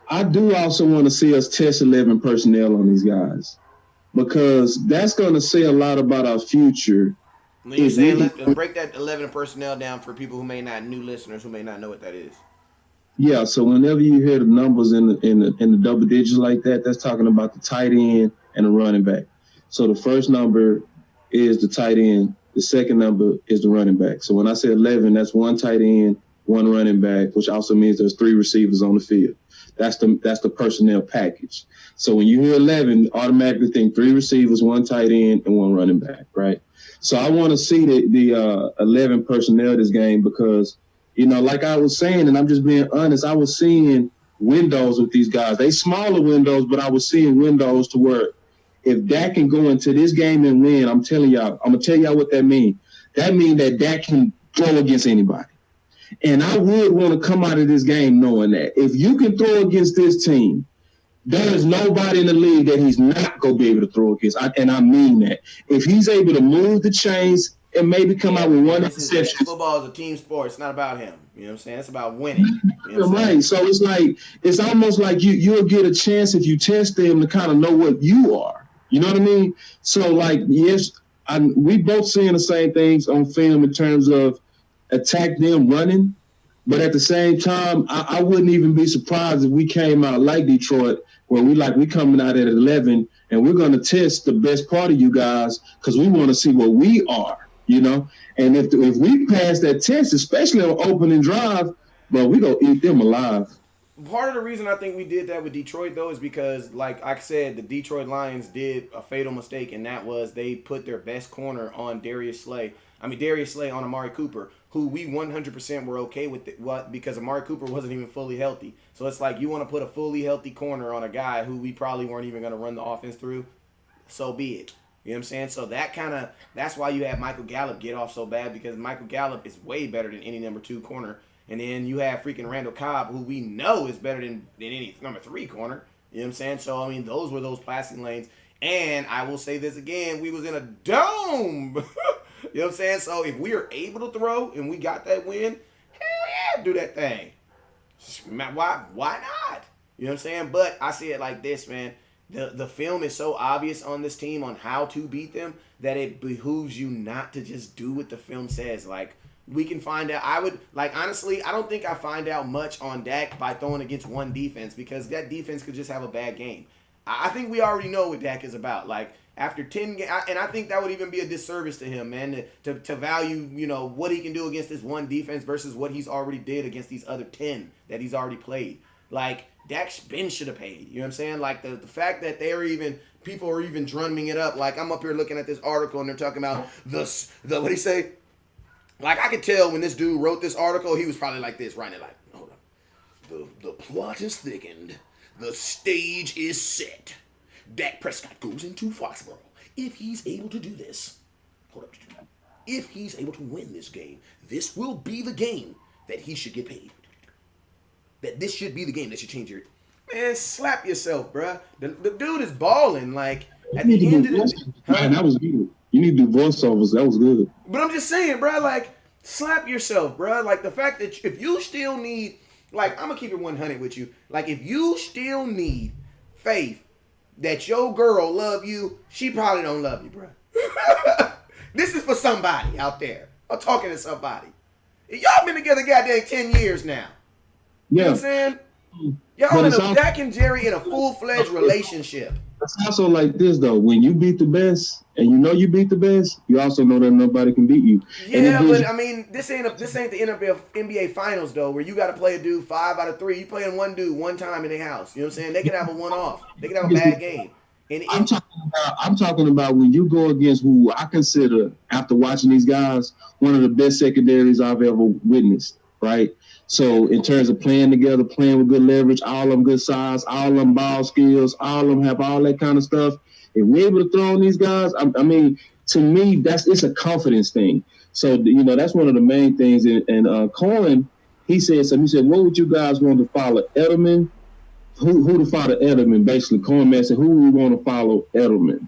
I do also want to see us test 11 personnel on these guys because that's gonna say a lot about our future. When you say let's break that 11 personnel down for people who may not, new listeners who may not know what that is. Yeah, so whenever you hear the numbers in the double digits like that, that's talking about the tight end and the running back. So the first number is the tight end. The second number is the running back. So when I say 11, that's 1 tight end, 1 running back, which also means there's 3 receivers on the field. That's the personnel package. So when you hear 11, automatically think 3 receivers, 1 tight end, and 1 running back, right? So I want to see the 11 personnel this game because, you know, like I was saying, and I'm just being honest, I was seeing windows with these guys. They smaller windows, but I was seeing windows to where if Dak can go into this game and win, I'm going to tell y'all what that means. That means that Dak can throw against anybody. And I would want to come out of this game knowing that. If you can throw against this team, there is nobody in the league that he's not going to be able to throw against. And I mean that. If he's able to move the chains and maybe come out with 1 interception. Football is a team sport. It's not about him. You know what I'm saying? It's about winning. You know right. So it's almost like you'll get a chance if you test them to kind of know what you are. You know what I mean? So, like, yes, we both seeing the same things on film in terms of attack them running. But at the same time, I wouldn't even be surprised if we came out like Detroit, where we coming out at 11, and we're going to test the best part of you guys because we want to see what we are, you know. And if we pass that test, especially on opening drive, bro, we going to eat them alive. Part of the reason I think we did that with Detroit, though, is because, like I said, the Detroit Lions did a fatal mistake, and that was they put their best corner on Darius Slay on Amari Cooper, who we 100% were okay with because Amari Cooper wasn't even fully healthy. So it's like you want to put a fully healthy corner on a guy who we probably weren't even going to run the offense through, so be it. You know what I'm saying? So that's why you have Michael Gallup get off so bad, because Michael Gallup is way better than any number 2 corner. And then you have freaking Randall Cobb, who we know is better than any number 3 corner. You know what I'm saying? So, I mean, those were those passing lanes. And I will say this again, we was in a dome. You know what I'm saying? So if we are able to throw and we got that win, hell yeah, do that thing. Why not? You know what I'm saying? But I see it like this, man. The film is so obvious on this team on how to beat them that it behooves you not to just do what the film says. Like, we can find out. Honestly, I don't think I find out much on Dak by throwing against one defense, because that defense could just have a bad game. I think we already know what Dak is about. Like, after 10 games, and I think that would even be a disservice to him, man, to value, what he can do against this one defense versus what he's already did against these other 10 that he's already played. Like, Dak should have paid. You know what I'm saying? Like, the fact that people are even drumming it up. Like, I'm up here looking at this article and they're talking about the what do you say? Like, I could tell when this dude wrote this article, he was probably like this, writing it like, hold on. The plot is thickened. The stage is set. Dak Prescott goes into Foxborough. If he's able to do this, if he's able to win this game, this will be the game that he should get paid. That this should be the game that should change your... Man, slap yourself, bruh. The dude is balling. Like, at the end of the... Man, that was good. You need to do voiceovers. That was good. But I'm just saying, bruh, like, slap yourself, bruh. Like, the fact that if you still need... Like, I'm going to keep it 100 with you. Like, if you still need faith that your girl love you, she probably don't love you, bruh. This is for somebody out there. I'm talking to somebody. Y'all been together goddamn 10 years now. You know what I'm saying? Y'all in a Dak and Jerry in a full-fledged relationship. It's also like this, though. When you beat the best, and you know you beat the best, you also know that nobody can beat you. Yeah, but I mean, this ain't the NBA Finals, though, where you got to play a dude 5 out of 3. You playing one dude one time in their house. You know what I'm saying? They can have a one-off. They can have a bad game. I'm talking about when you go against who I consider, after watching these guys, one of the best secondaries I've ever witnessed, right? So in terms of playing together, playing with good leverage, all of them good size, all of them ball skills, all of them have all that kind of stuff. If we're able to throw on these guys, I mean, to me, it's a confidence thing. So, that's one of the main things. And Cohen, he said, what would you guys want to follow? Edelman? Who to follow Edelman? Basically, Cohen said, who we want to follow Edelman?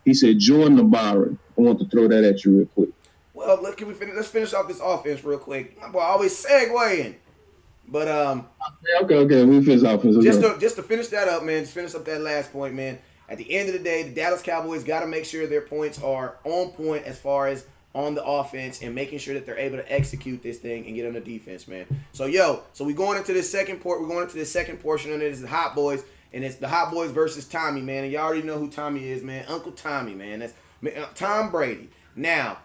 He said, Jordan or Byron. I want to throw that at you real quick. Well, let's finish off this offense real quick. My boy always segueing. But okay, we finish offense. Okay. Just to finish that up, man. Just finish up that last point, man. At the end of the day, the Dallas Cowboys got to make sure their points are on point as far as on the offense and making sure that they're able to execute this thing and get on the defense, man. So we're going into this second portion of it. Is the Hot Boys, and it's the Hot Boys versus Tommy, man. And y'all already know who Tommy is, man. Uncle Tommy, man. That's Tom Brady. Now,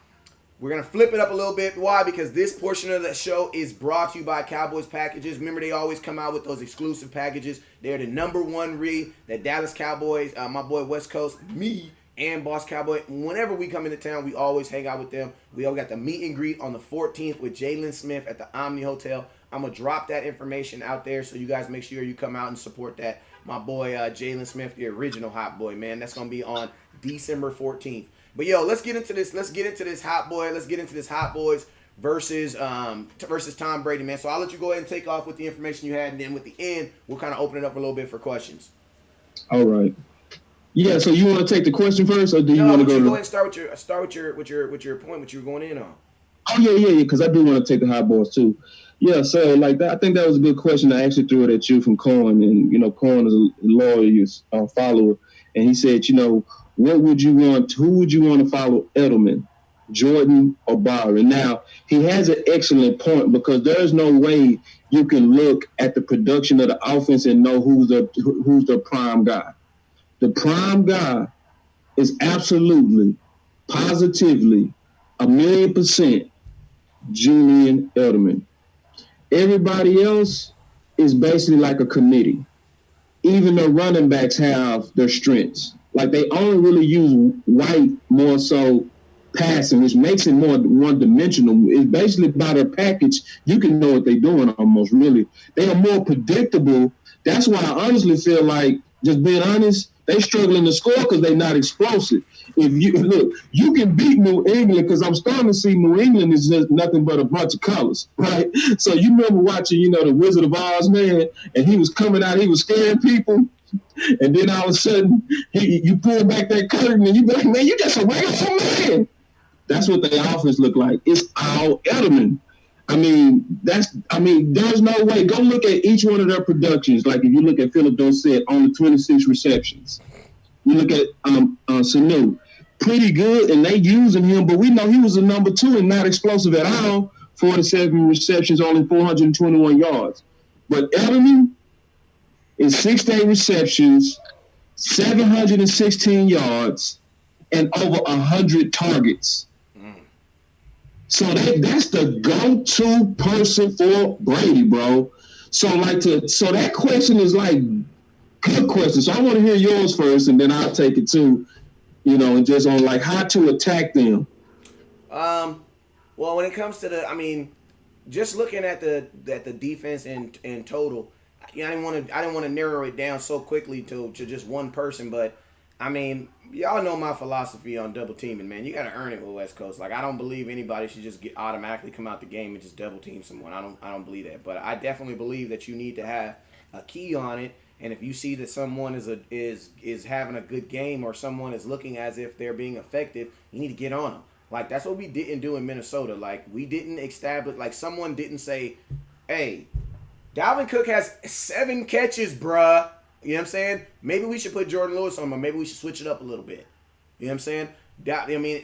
we're going to flip it up a little bit. Why? Because this portion of the show is brought to you by Cowboys Packages. Remember, they always come out with those exclusive packages. They're the number one read that Dallas Cowboys, my boy West Coast, me, and Boss Cowboy. Whenever we come into town, we always hang out with them. We all got the meet and greet on the 14th with Jalen Smith at the Omni Hotel. I'm going to drop that information out there so you guys make sure you come out and support that. My boy Jalen Smith, the original Hot Boy, man. That's going to be on December 14th. But let's get into this. Let's get into this Hot Boy. Let's get into this Hot Boys versus Tom Brady, man. So I'll let you go ahead and take off with the information you had, and then with the end, we'll kind of open it up a little bit for questions. All right. Yeah. So you want to take the question first, or do you want to go? Go ahead and start with your point, what you were going in on. Oh yeah. Because I do want to take the Hot Boys too. Yeah. So like that, I think that was a good question. I actually threw it at you from Cohen, and Cohen is a loyal follower, and he said, what would you want? Who would you want to follow? Edelman, Jordan, or Byron? Now, he has an excellent point, because there's no way you can look at the production of the offense and know who's the prime guy. The prime guy is absolutely, positively, 1,000,000% Julian Edelman. Everybody else is basically like a committee. Even the running backs have their strengths. Like, they only really use White more so passing, which makes it more one-dimensional. It's basically by their package, you can know what they're doing almost, really. They are more predictable. That's why I honestly feel like, just being honest, They struggling to score because they're not explosive. If you look, you can beat New England because I'm starting to see New England is just nothing but a bunch of colors, right? So you remember watching, the Wizard of Oz, man, and he was coming out, he was scaring people, and then all of a sudden you pull back that curtain and you be like, man, you just a regular man. That's what the offense look like. It's all Edelman. There's no way. Go look at each one of their productions. Like if you look at Philip Dorsett on the 26 receptions, you look at Sanu, pretty good, and they using him, but we know he was a number 2 and not explosive at all. 47 receptions, only 421 yards. But Edelman is 68 receptions, 716 yards, and over 100 targets. So that's the go-to person for Brady, bro. So that question is like good question. So I want to hear yours first, and then I'll take it too. And just on like how to attack them. Well, when it comes to just looking at the defense in total, I didn't want to narrow it down so quickly to just one person, but y'all know my philosophy on double teaming, man. You got to earn it with West Coast. Like I don't believe anybody should just automatically come out the game and just double team someone. I don't believe that, but I definitely believe that you need to have a key on it. And if you see that someone is having a good game or someone is looking as if they're being effective, you need to get on them. Like that's what we didn't do in Minnesota. Like we didn't establish. Like someone didn't say, "Hey, Dalvin Cook has 7 catches, bruh." You know what I'm saying? Maybe we should put Jordan Lewis on him. Maybe we should switch it up a little bit. You know what I'm saying?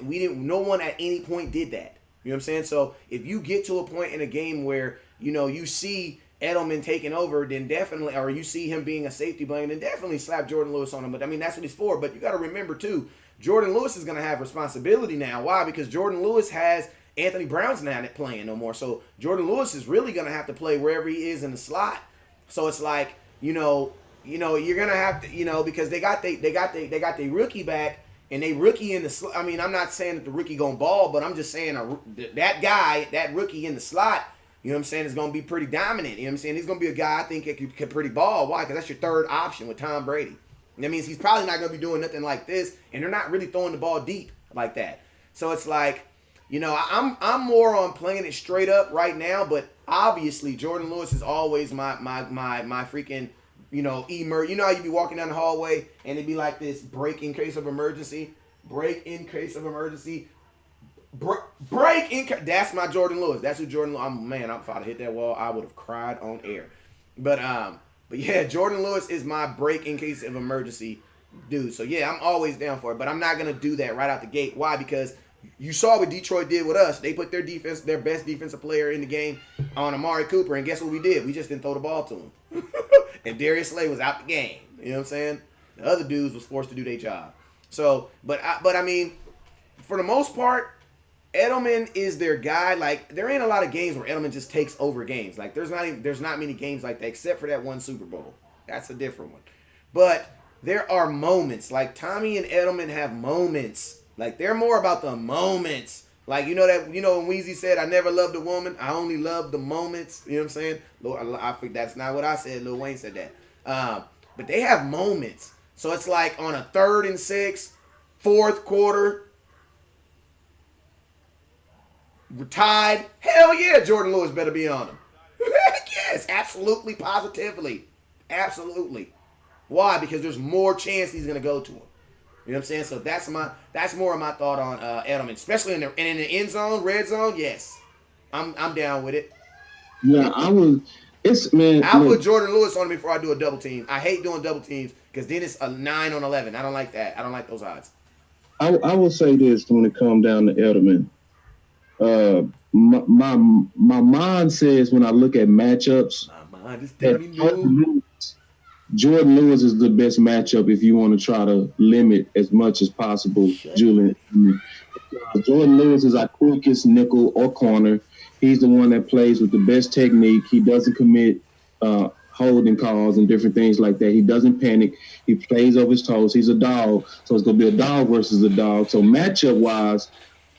We didn't. No one at any point did that. You know what I'm saying? So if you get to a point in a game where you see Edelman taking over, then definitely, or you see him being a safety blanket, then definitely slap Jordan Lewis on him. But that's what he's for. But you got to remember too, Jordan Lewis is going to have responsibility now. Why? Because Jordan Lewis has Anthony Brown's not playing no more. So Jordan Lewis is really going to have to play wherever he is in the slot. So it's like you're gonna have to, because they got their rookie back, and they rookie in the slot. I'm not saying that the rookie gonna ball, but I'm just saying that rookie in the slot, you know what I'm saying, is gonna be pretty dominant. You know what I'm saying? He's gonna be a guy I think that could pretty ball. Why? Because that's your third option with Tom Brady. That means he's probably not gonna be doing nothing like this, and they're not really throwing the ball deep like that. So it's like, I'm more on playing it straight up right now, but obviously Jordan Lewis is always my freaking. How you be walking down the hallway and it'd be like this: break in case of emergency, break in case of emergency, break in. That's my Jordan Lewis. That's who Jordan. If I'd have hit that wall, I would have cried on air. But yeah, Jordan Lewis is my break in case of emergency dude. So yeah, I'm always down for it. But I'm not gonna do that right out the gate. Why? Because you saw what Detroit did with us. They put their best defensive player in the game on Amari Cooper, and guess what we did? We just didn't throw the ball to him. And Darius Slay was out the game. You know what I'm saying? The other dudes was forced to do their job. So, but for the most part, Edelman is their guy. Like there ain't a lot of games where Edelman just takes over games. Like there's not many games like that except for that one Super Bowl. That's a different one. But there are moments. Like Tommy and Edelman have moments. Like they're more about the moments. Like when Weezy said, "I never loved a woman. I only love the moments." You know what I'm saying? I think that's not what I said. Lil Wayne said that. But they have moments. So it's like on a 3rd and 6, 4th quarter, we're tied. Hell yeah, Jordan Lewis better be on him. Yes, absolutely, positively, absolutely. Why? Because there's more chance he's gonna go to him. You know what I'm saying? So that's more of my thought on Edelman, especially in the end zone, red zone. Yes, I'm down with it. Yeah, I'll put Jordan Lewis on me before I do a double team. I hate doing double teams because then it's a 9 on 11. I don't like that. I don't like those odds. I will say this when it comes down to Edelman. My mind says when I look at matchups, my mind is telling me no. Jordan Lewis is the best matchup if you want to try to limit as much as possible Julian. Jordan Lewis is our quickest nickel or corner. He's the one that plays with the best technique. He doesn't commit holding calls and different things like that. He doesn't panic. He plays over his toes. He's a dog, so it's going to be a dog versus a dog. So matchup-wise,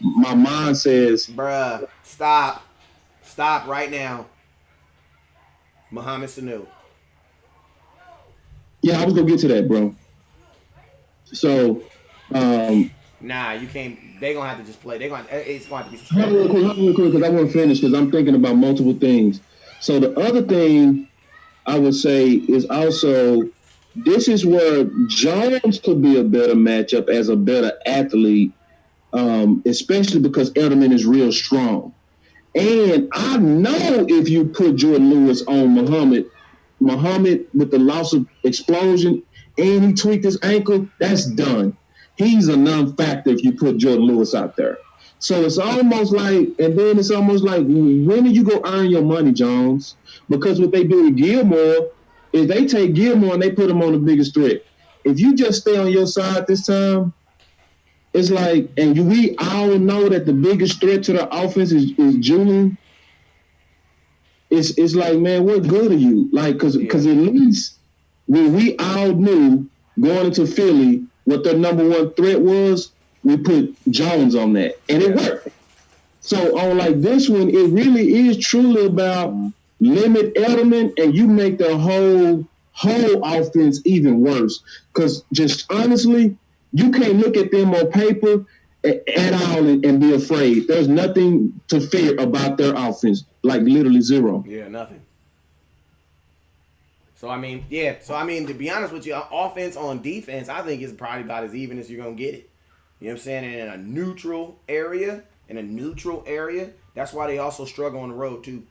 my mind says... Bruh, stop. Stop right now. Mohamed Sanu. Yeah, I was going to get to that, bro. So, Nah, you can't. They gonna have to just play. It's gonna have to be hold on suspended. real quick, because I want to finish because I'm thinking about multiple things. So the other thing I would say is also this is where Jones could be a better matchup as a better athlete, especially because Edelman is real strong. And I know if you put Jordan Lewis on Muhammad with the loss of explosion and he tweaked his ankle, that's done. He's a non-factor if you put Jordan Lewis out there. So it's almost like, and then it's almost like, when do you go earn your money, Jones? Because what they do with Gilmore is they take Gilmore and they put him on the biggest threat. If you just stay on your side this time, it's like, and we all know that the biggest threat to the offense is Julian. It's like, man, what good are you? Like, because at least when we all knew going into Philly what their number one threat was, we put Jones on that, and it worked. So on like this one, it really is truly about limit Edelman, and you make the whole offense even worse. Because just honestly, you can't look at them on paper at all and be afraid. There's nothing to fear about their offense, like literally zero. Yeah, nothing. So I mean, to be honest with you, offense on defense, I think is probably about as even as you're gonna get it. You know what I'm saying? And in a neutral area, that's why they also struggle on the road too. You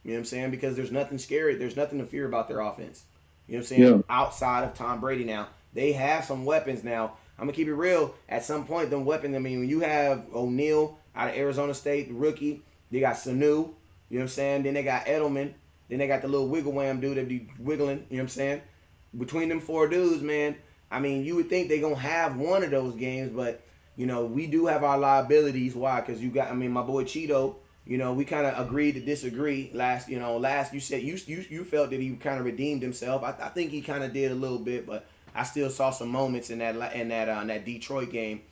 know what I'm saying? Because there's nothing scary, there's nothing to fear about their offense. You know what I'm saying? Yeah. Outside of Tom Brady now, they have some weapons now. I'm gonna keep it real. At some point, them weapons. I mean, when you have O'Neal out of Arizona State, the rookie, they got Sanu. You know what I'm saying? Then they got Edelman. Then they got the little wiggle wham dude that be wiggling. You know what I'm saying? Between them four dudes, man. I mean, you would think they gonna have one of those games, but you know, we do have our liabilities. Why? Because you got. I mean, my boy Cheeto. You know, we kind of agreed to disagree. Last you said you felt that he kind of redeemed himself. I think he kind of did a little bit, but I still saw some moments in that Detroit game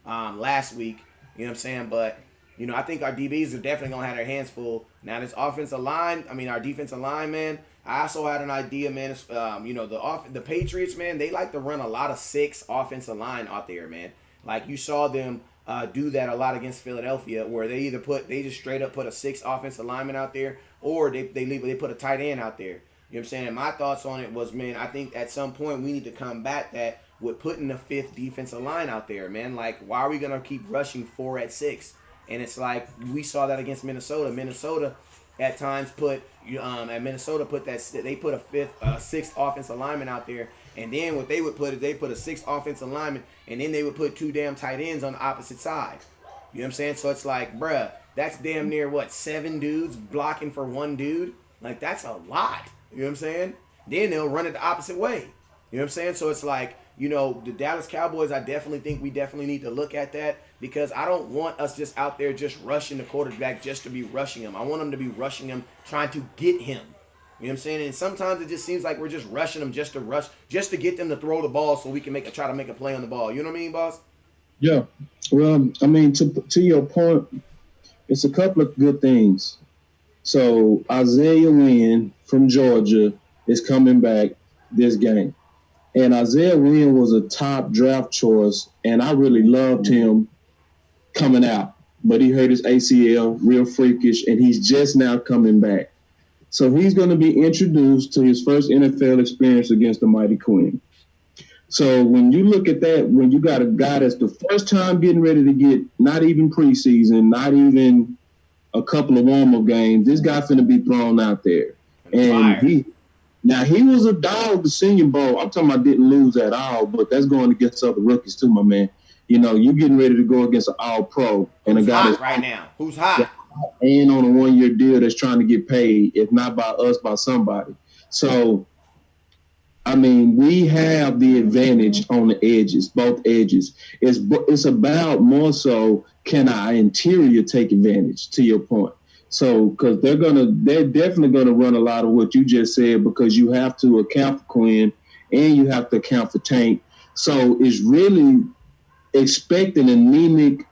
last week. You know what I'm saying? But you know, I think our DBs are definitely gonna have their hands full. Now this offensive line, our defensive line, man. I also had an idea, man. The Patriots, man, they like to run a lot of 6 offensive line out there, man. Like you saw them do that a lot against Philadelphia, where they just straight up put a 6 offensive lineman out there, or they put a tight end out there. You know what I'm saying? And my thoughts on it was, man, I think at some point we need to combat that with putting the 5th defensive line out there, man. Like, why are we gonna keep rushing 4 at 6? And it's like we saw that against Minnesota. Minnesota at times put a 6th offensive lineman out there, and then what they would put is they put a 6th offensive lineman, and then they would put 2 damn tight ends on the opposite side. You know what I'm saying? So it's like, bruh, that's damn near 7 dudes blocking for 1 dude. Like, that's a lot. You know what I'm saying? Then they'll run it the opposite way. You know what I'm saying? So it's like, you know, the Dallas Cowboys, I definitely think we definitely need to look at that, because I don't want us just out there just rushing the quarterback just to be rushing him. I want them to be rushing him, trying to get him. You know what I'm saying? And sometimes it just seems like we're just rushing them just to rush, just to get them to throw the ball so we can try to make a play on the ball. You know what I mean, boss? Yeah. Well, I mean, to your point, it's a couple of good things. So Isaiah Wynn from Georgia is coming back this game. And Isaiah Wynn was a top draft choice, and I really loved him coming out. But he hurt his ACL, real freakish, and he's just now coming back. So he's going to be introduced to his first NFL experience against the Mighty Queen. So when you look at that, when you got a guy that's the first time getting ready to get not even preseason, not even a couple of warm-up games, this guy's going to be thrown out there. And he was a dog the Senior Bowl. I'm talking about didn't lose at all, but that's going against other rookies too, my man. You know, you're getting ready to go against an all-pro. And Who's a guy hot right now? Who's hot? And on a 1-year deal that's trying to get paid, if not by us, by somebody. So, I mean, we have the advantage on the edges, both edges. It's about more so, can our interior take advantage, to your point. So, because they're definitely gonna run a lot of what you just said, because you have to account for Quinn and you have to account for Tank. So it's really expecting anemic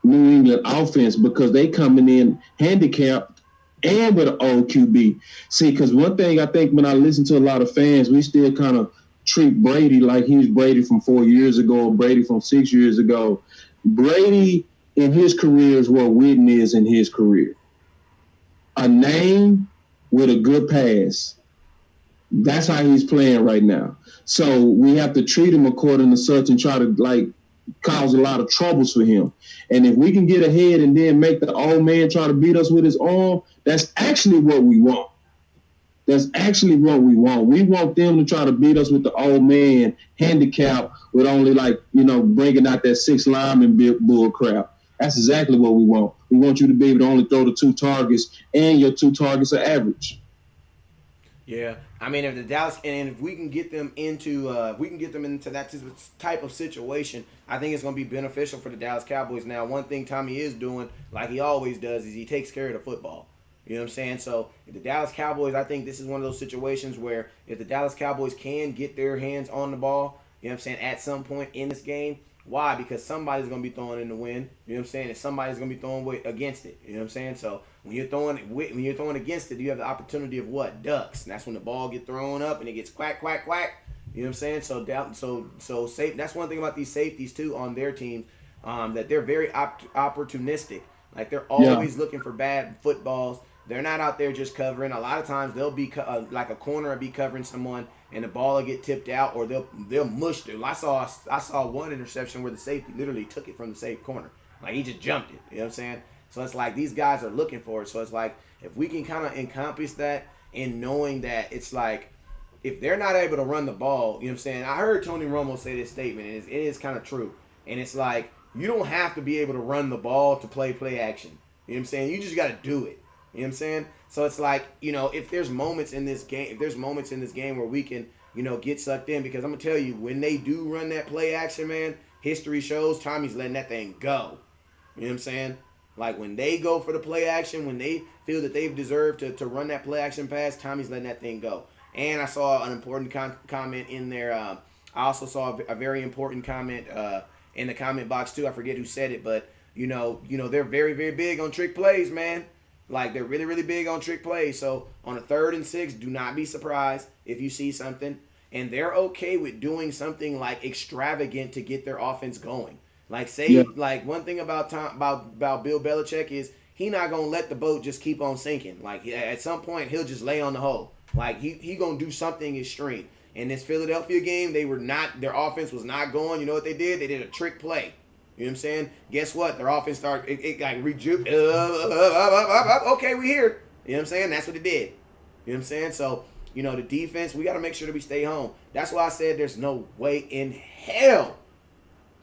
New England offense, because they coming in handicapped and with an old QB. See, because one thing I think when I listen to a lot of fans, we still kind of treat Brady like he's Brady from 4 years ago or Brady from 6 years ago. Brady in his career is what Witten is in his career. A name with a good pass. That's how he's playing right now. So we have to treat him according to such and try to cause a lot of troubles for him. And if we can get ahead and then make the old man try to beat us with his arm, that's actually what we want. That's actually what we want. We want them to try to beat us with the old man handicap with only bringing out that 6 lineman bull crap. That's exactly what we want. We want you to be able to only throw the 2 targets, and your 2 targets are average. Yeah, I mean, if the Dallas and if we can get them into that type of situation, I think it's going to be beneficial for the Dallas Cowboys. Now, one thing Tommy is doing, like he always does, is he takes care of the football. You know what I'm saying? So if the Dallas Cowboys, I think this is one of those situations where if the Dallas Cowboys can get their hands on the ball, you know what I'm saying, at some point in this game. Why? Because somebody's going to be throwing in the wind. You know what I'm saying? And somebody's going to be throwing against it. You know what I'm saying? So when you're throwing against it, you have the opportunity of what? Ducks. And that's when the ball gets thrown up and it gets quack, quack, quack. You know what I'm saying? So safe. That's one thing about these safeties too on their team, that they're very opportunistic. Like they're always looking for bad footballs. They're not out there just covering. A lot of times they'll be like a corner will be covering someone, and the ball will get tipped out, or they'll mush it. I saw one interception where the safety literally took it from the safe corner, like he just jumped it. You know what I'm saying? So it's like these guys are looking for it. So it's like if we can kind of encompass that in knowing that it's like if they're not able to run the ball, you know what I'm saying? I heard Tony Romo say this statement, and it is kind of true. And it's like you don't have to be able to run the ball to play action. You know what I'm saying? You just got to do it. You know what I'm saying? So it's like, if there's moments in this game, where we can, get sucked in, because I'm going to tell you, when they do run that play action, man, history shows Tommy's letting that thing go. You know what I'm saying? Like when they go for the play action, when they feel that they've deserved to run that play action pass, Tommy's letting that thing go. And I saw an important comment in there. I also saw a very important comment in the comment box too. I forget who said it, but they're very, very big on trick plays, man. Like, they're really, really big on trick plays. So, on a 3rd and 6, do not be surprised if you see something. And they're okay with doing something, like, extravagant to get their offense going. Like, like, one thing about Bill Belichick is he not going to let the boat just keep on sinking. Like, at some point, he'll just lay on the hull. Like, he going to do something extreme. In this Philadelphia game, their offense was not going. You know what they did? They did a trick play. You know what I'm saying? Guess what? Their offense started, it like rejuvenated. Okay, we here. You know what I'm saying? That's what it did. You know what I'm saying? So, the defense, we got to make sure that we stay home. That's why I said there's no way in hell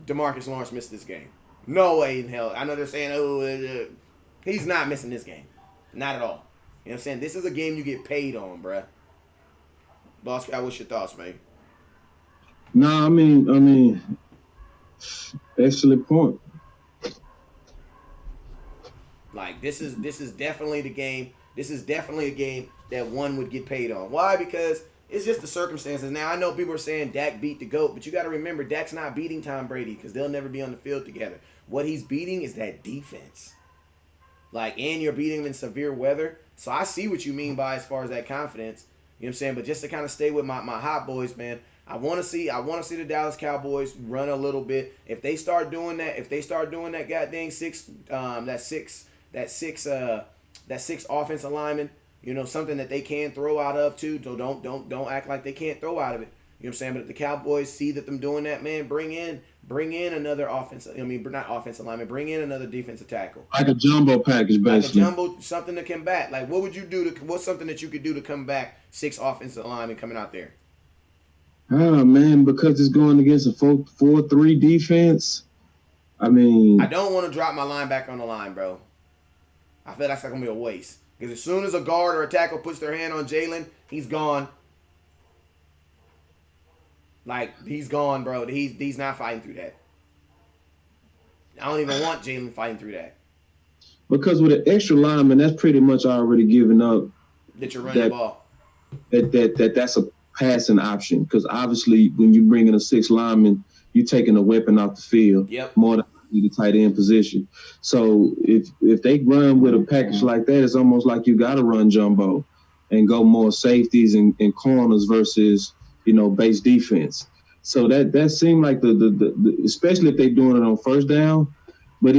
DeMarcus Lawrence missed this game. No way in hell. I know they're saying, he's not missing this game. Not at all. You know what I'm saying? This is a game you get paid on, bruh. Boss Guy, what's your thoughts, man? No, I mean, excellent point. Like this is definitely the game. This is definitely a game that one would get paid on. Why? Because it's just the circumstances. Now I know people are saying Dak beat the GOAT, but you got to remember Dak's not beating Tom Brady because they'll never be on the field together. What he's beating is that defense. Like, and you're beating him in severe weather. So I see what you mean by as far as that confidence. You know what I'm saying? But just to kind of stay with my hot boys, man. I want to see the Dallas Cowboys run a little bit. If they start doing that goddamn that six offensive lineman, something that they can throw out of too. So don't act like they can't throw out of it. You know what I'm saying? But if the Cowboys see that them doing that, man, bring in another not offensive lineman, bring in another defensive tackle. Like a jumbo package, basically. Like a jumbo, something to combat. Like, what would you do what's something that you could do to come back 6 offensive linemen coming out there? Oh, man, because it's going against a 4-3 defense. I mean, I don't want to drop my linebacker on the line, bro. I feel that's going to be a waste. Because as soon as a guard or a tackle puts their hand on Jalen, he's gone. Like, he's gone, bro. He's not fighting through that. I don't even want Jalen fighting through that. Because with an extra lineman, that's pretty much already given up. That you're running the ball. That's a passing option. Because obviously, when you bring in a 6 lineman, you're taking a weapon off the field. Yep. More than the tight end position. So if they run with a package like that, it's almost like you got to run jumbo and go more safeties and corners versus base defense. So that seemed like the especially if they're doing it on first down. But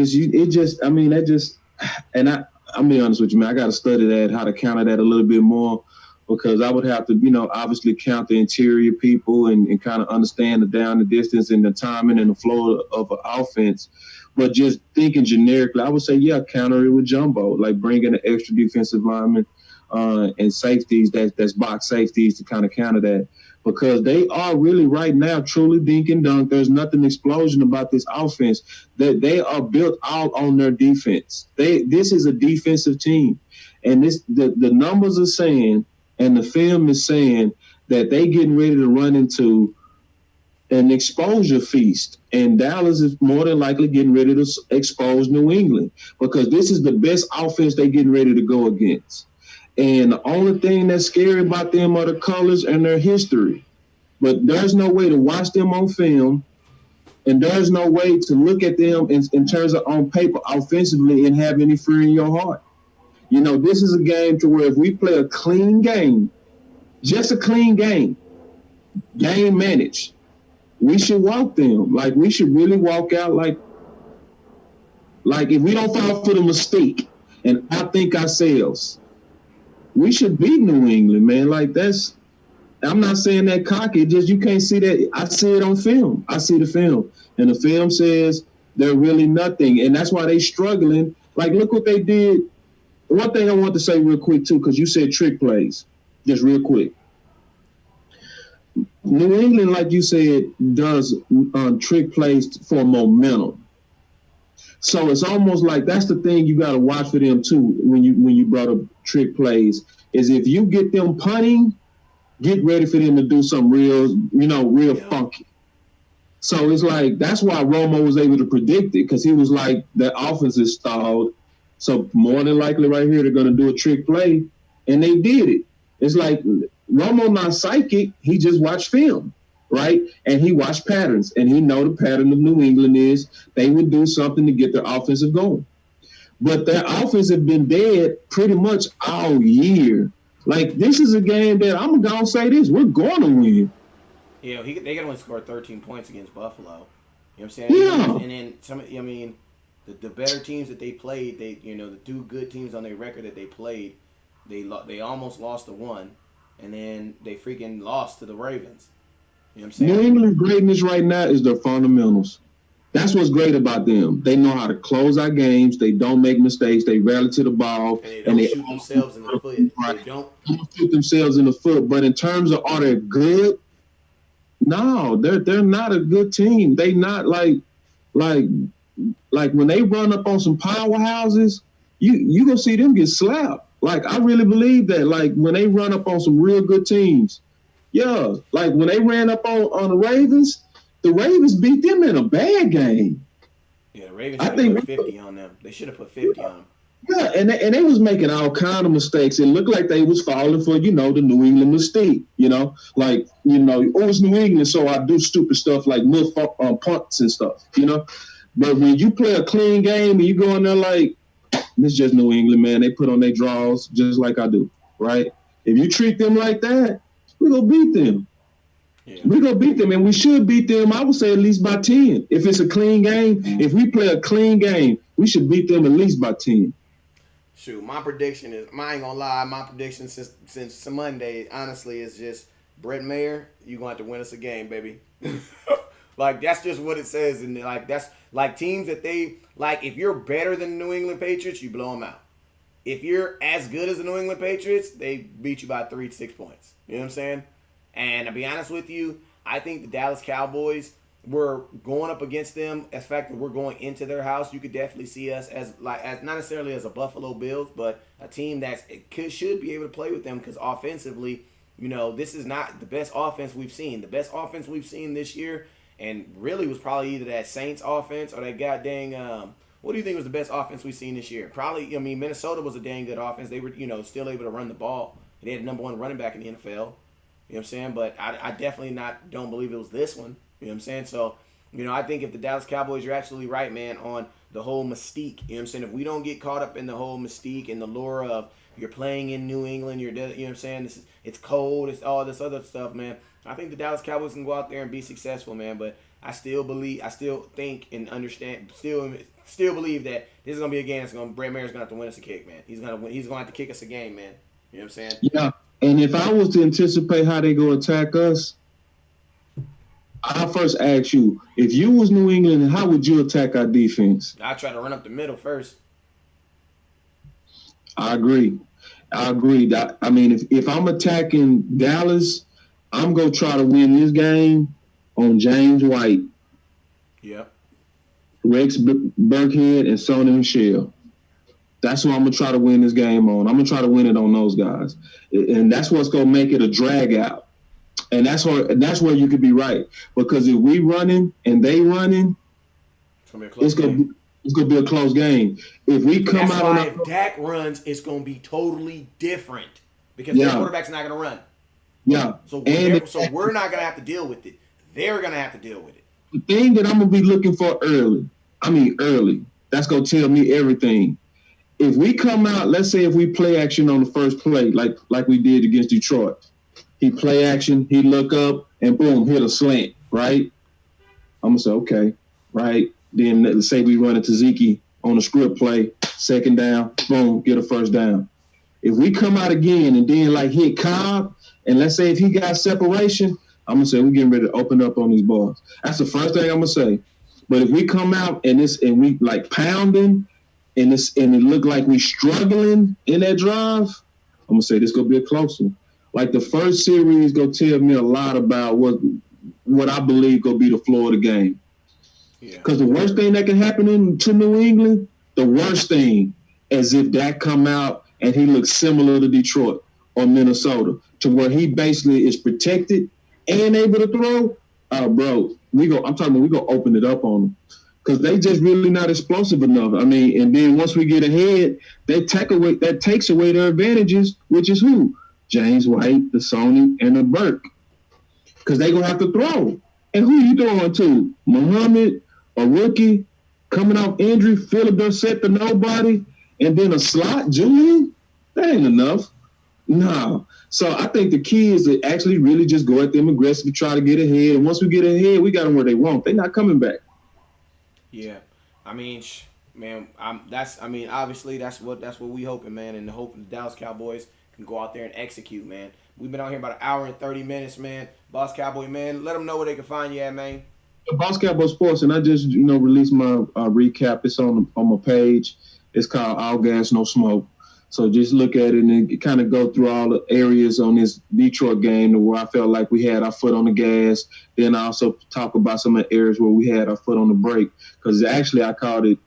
and I'll be honest with you, man, I got to study that, how to counter that a little bit more, because I would have to, obviously count the interior people and kind of understand the down, the distance, and the timing and the flow of an offense. But just thinking generically, I would say, yeah, counter it with jumbo, like bringing an extra defensive lineman and safeties, that's box safeties to kind of counter that. Because they are really right now truly dink and dunk. There's nothing explosion about this offense. That they are built out on their defense. This is a defensive team. And the numbers are saying, and the film is saying, that they getting ready to run into an exposure feast. And Dallas is more than likely getting ready to expose New England, because this is the best offense they're getting ready to go against. And the only thing that's scary about them are the colors and their history. But there's no way to watch them on film, and there's no way to look at them in terms of on paper offensively and have any fear in your heart. This is a game to where if we play a clean game, just a clean game managed, we should walk them. Like, we should really walk out like if we don't fall for the mistake and outthink ourselves, we should beat New England, man. Like, I'm not saying that cocky, just you can't see that. I see it on film. I see the film. And the film says they're really nothing. And that's why they struggling. Like, look what they did. One thing I want to say real quick, too, because you said trick plays. Just real quick. New England, like you said, does trick plays for momentum. So it's almost like that's the thing you got to watch for them, too, when you brought up trick plays, is if you get them punting, get ready for them to do something real funky. So it's like, that's why Romo was able to predict it, because he was like, the offense is stalled. So more than likely right here, they're going to do a trick play. And they did it. It's like, Romo not psychic. He just watched film, right? And he watched patterns. And he know the pattern of New England is they would do something to get their offensive going. But their offense has been dead pretty much all year. Like, this is a game that I'm going to say this, we're going to win. Yeah, they got to only score 13 points against Buffalo. You know what I'm saying? Yeah. And then the better teams that they played, the two good teams on their record that they played, they almost lost to one, and then they freaking lost to the Ravens. You know what I'm saying? New England's greatness right now is their fundamentals. That's what's great about them. They know how to close out games. They don't make mistakes. They rally to the ball. And they don't shoot themselves in the foot. Right. They don't shoot themselves in the foot. But in terms of are they good? No, they're not a good team. They not like when they run up on some powerhouses, you gonna see them get slapped. Like, I really believe that. Like, when they run up on some real good teams, yeah. Like when they ran up on the Ravens beat them in a bad game. Yeah, the Ravens should have put 50 on them. They should have put 50 on them. Yeah, and they was making all kind of mistakes. It looked like they was falling for, the New England mistake, Like, it's New England, so I do stupid stuff like punts and stuff, But when you play a clean game and you go in there like, this is just New England, man. They put on their draws just like I do, right? If you treat them like that, we're going to beat them. Yeah. We're going to beat them, and we should beat them, I would say, at least by 10. If it's a clean game, if we play a clean game, we should beat them at least by 10. Shoot, my prediction is, I ain't gonna lie, my prediction since Monday, honestly, is just Brett Mayer, you're gonna have to win us a game, baby. Like, that's just what it says. And like, that's like teams that if you're better than the New England Patriots, you blow them out. If you're as good as the New England Patriots, they beat you by 3 to 6 points. You know what I'm saying? And to be honest with you, I think the Dallas Cowboys, we're going up against them. As fact that we're going into their house, you could definitely see us as not necessarily as a Buffalo Bills, but a team that should be able to play with them, because offensively, this is not the best offense we've seen. The best offense we've seen this year, and really was probably either that Saints offense or that goddamn. What do you think was the best offense we've seen this year? Probably, Minnesota was a dang good offense. They were, still able to run the ball. They had the number 1 running back in the NFL. You know what I'm saying? But I definitely don't believe it was this one. You know what I'm saying? So, I think if the Dallas Cowboys, you're absolutely right, man, on the whole mystique. You know what I'm saying? If we don't get caught up in the whole mystique and the lure of You're playing in New England. You know what I'm saying? It's cold. It's all this other stuff, man. I think the Dallas Cowboys can go out there and be successful, man. But I still think and understand, still believe that this is gonna be a game. Brett Maher's gonna have to win us a kick, man. He's gonna have to kick us a game, man. You know what I'm saying? Yeah. And if I was to anticipate how they go attack us, I'll first ask you, if you was New England, how would you attack our defense? I try to run up the middle first. I agree. I mean, if I'm attacking Dallas, I'm going to try to win this game on James White. Yep. Rex Burkhead and Sony Michel. That's what I'm going to try to win this game on. I'm going to try to win it on those guys. And that's what's going to make it a drag out. And that's where you could be right. Because if we running and they running, it's going to be a close game. If we come out if Dak runs, it's going to be totally different because their quarterback's not going to run. Yeah. So we're not going to have to deal with it. They're going to have to deal with it. The thing that I'm going to be looking for early, that's going to tell me everything. If we come out, let's say if we play action on the first play, like we did against Detroit, he play action, he look up, and boom, hit a slant, right? I'm going to say, okay, right? Then let's say we run into Zeke on a script play, second down, boom, get a first down. If we come out again and then hit Cobb, and let's say if he got separation, I'm going to say we're getting ready to open up on these balls. That's the first thing I'm going to say. But if we come out and we pounding and it look like we struggling in that drive, I'm going to say this going to be a close one. The first series going to tell me a lot about what I believe going to be the floor of the game. Because the worst thing that can happen to New England, the worst thing is if that come out and he looks similar to Detroit or Minnesota, to where he basically is protected and able to throw. Bro, we gonna open it up on them because they just really not explosive enough. I mean, and then once we get ahead, that takes away their advantages, which is who? James White, the Sony, and the Burke. Because they gonna have to throw. And who you throwing to? Muhammad, a rookie, coming off injury, Philip set to nobody, and then a slot, Julian? That ain't enough. No. So I think the key is to actually really just go at them aggressively, try to get ahead. And once we get ahead, we got them where they want. They're not coming back. Yeah. I mean, man, obviously that's what we hoping, man, and the hope the Dallas Cowboys can go out there and execute, man. We've been out here about an hour and 30 minutes, man. Boss Cowboy, man, let them know where they can find you at, man. Boss Cowboy Sports, and I just released my recap. It's on my page. It's called All Gas No Smoke. So just look at it and kind of go through all the areas on this Detroit game where I felt like we had our foot on the gas. Then I also talk about some of the areas where we had our foot on the brake. Because actually I called it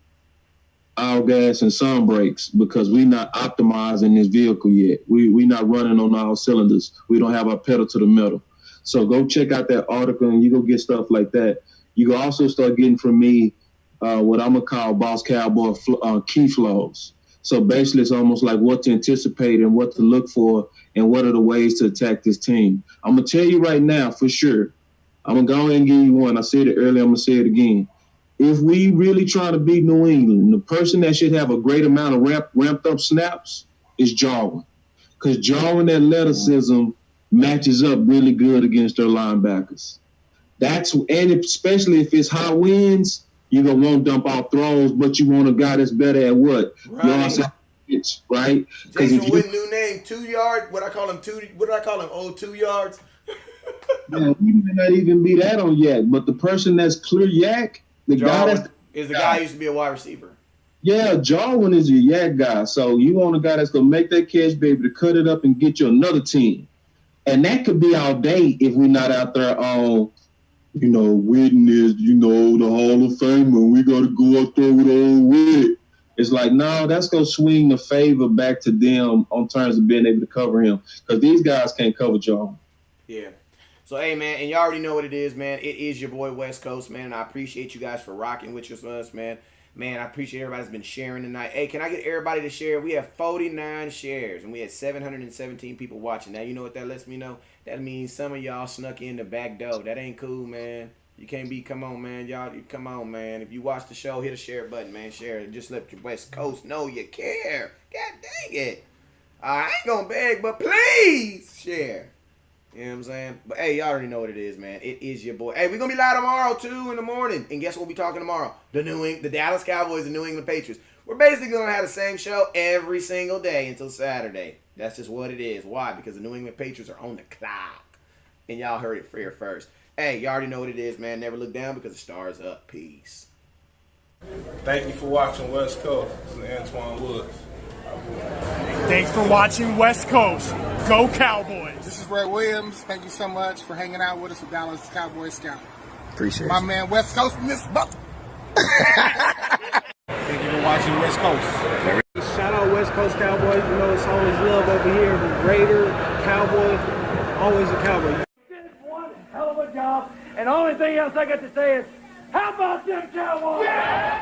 all gas and some brakes because we're not optimizing this vehicle yet. We're not running on all cylinders. We don't have our pedal to the metal. So go check out that article and you go get stuff like that. You can also start getting from me what I'm going to call Boss Cowboy key flows. So basically, it's almost like what to anticipate and what to look for and what are the ways to attack this team. I'm going to tell you right now for sure. I'm going to go ahead and give you one. I said it earlier. I'm going to say it again. If we really try to beat New England, the person that should have a great amount of ramped up snaps is Jarwin. Because Jarwin athleticism matches up really good against their linebackers. And especially if it's high winds, you're going to want to dump off throws, but you want a guy that's better at what? Right. Right? Jason Witten, new name, 2 yard. What did I call him? Oh, 2 yards. Yeah, he may not even be that on yak, but the person that's clear yak, the Jarwin guy is the guy who used to be a wide receiver. Yeah, Jarwin is your yak guy. So you want a guy that's going to make that catch, be able to cut it up and get you another team. And that could be our day if we're not out there on, Witten is, the Hall of Famer. We got to go out there with old Witt. It's like, no, that's going to swing the favor back to them on terms of being able to cover him. Because these guys can't cover Jarwin. Yeah. So, hey, man, and y'all already know what it is, man. It is your boy West Coast, man. And I appreciate you guys for rocking with us, man. Man, I appreciate everybody's been sharing tonight. Hey, can I get everybody to share? We have 49 shares, and we had 717 people watching. Now, you know what that lets me know? That means some of y'all snuck in the back door. That ain't cool, man. You can't be, come on, man. Y'all, come on, man. If you watch the show, hit a share button, man. Share it. Just let your West Coast know you care. God dang it. I ain't gonna beg, but please share. You know what I'm saying? But hey, y'all already know what it is, man. It is your boy. Hey, we're gonna be live tomorrow too in the morning. And guess what we'll be talking tomorrow? The Dallas Cowboys and New England Patriots. We're basically gonna have the same show every single day until Saturday. That's just what it is. Why? Because the New England Patriots are on the clock. And y'all heard it here first. Hey, y'all already know what it is, man. Never look down because the star's up. Peace. Thank you for watching West Coast. This is Antoine Woods. Thanks for watching West Coast. Go Cowboys. This is Ray Williams. Thank you so much for hanging out with us with Dallas Cowboys Scout. Appreciate My man West Coast from this buck. Thank you for watching West Coast. Shout out West Coast Cowboys. You know it's always love over here. Raider, Cowboy, always a Cowboy. You did one hell of a job, and the only thing else I got to say is, how about them Cowboys? Yeah!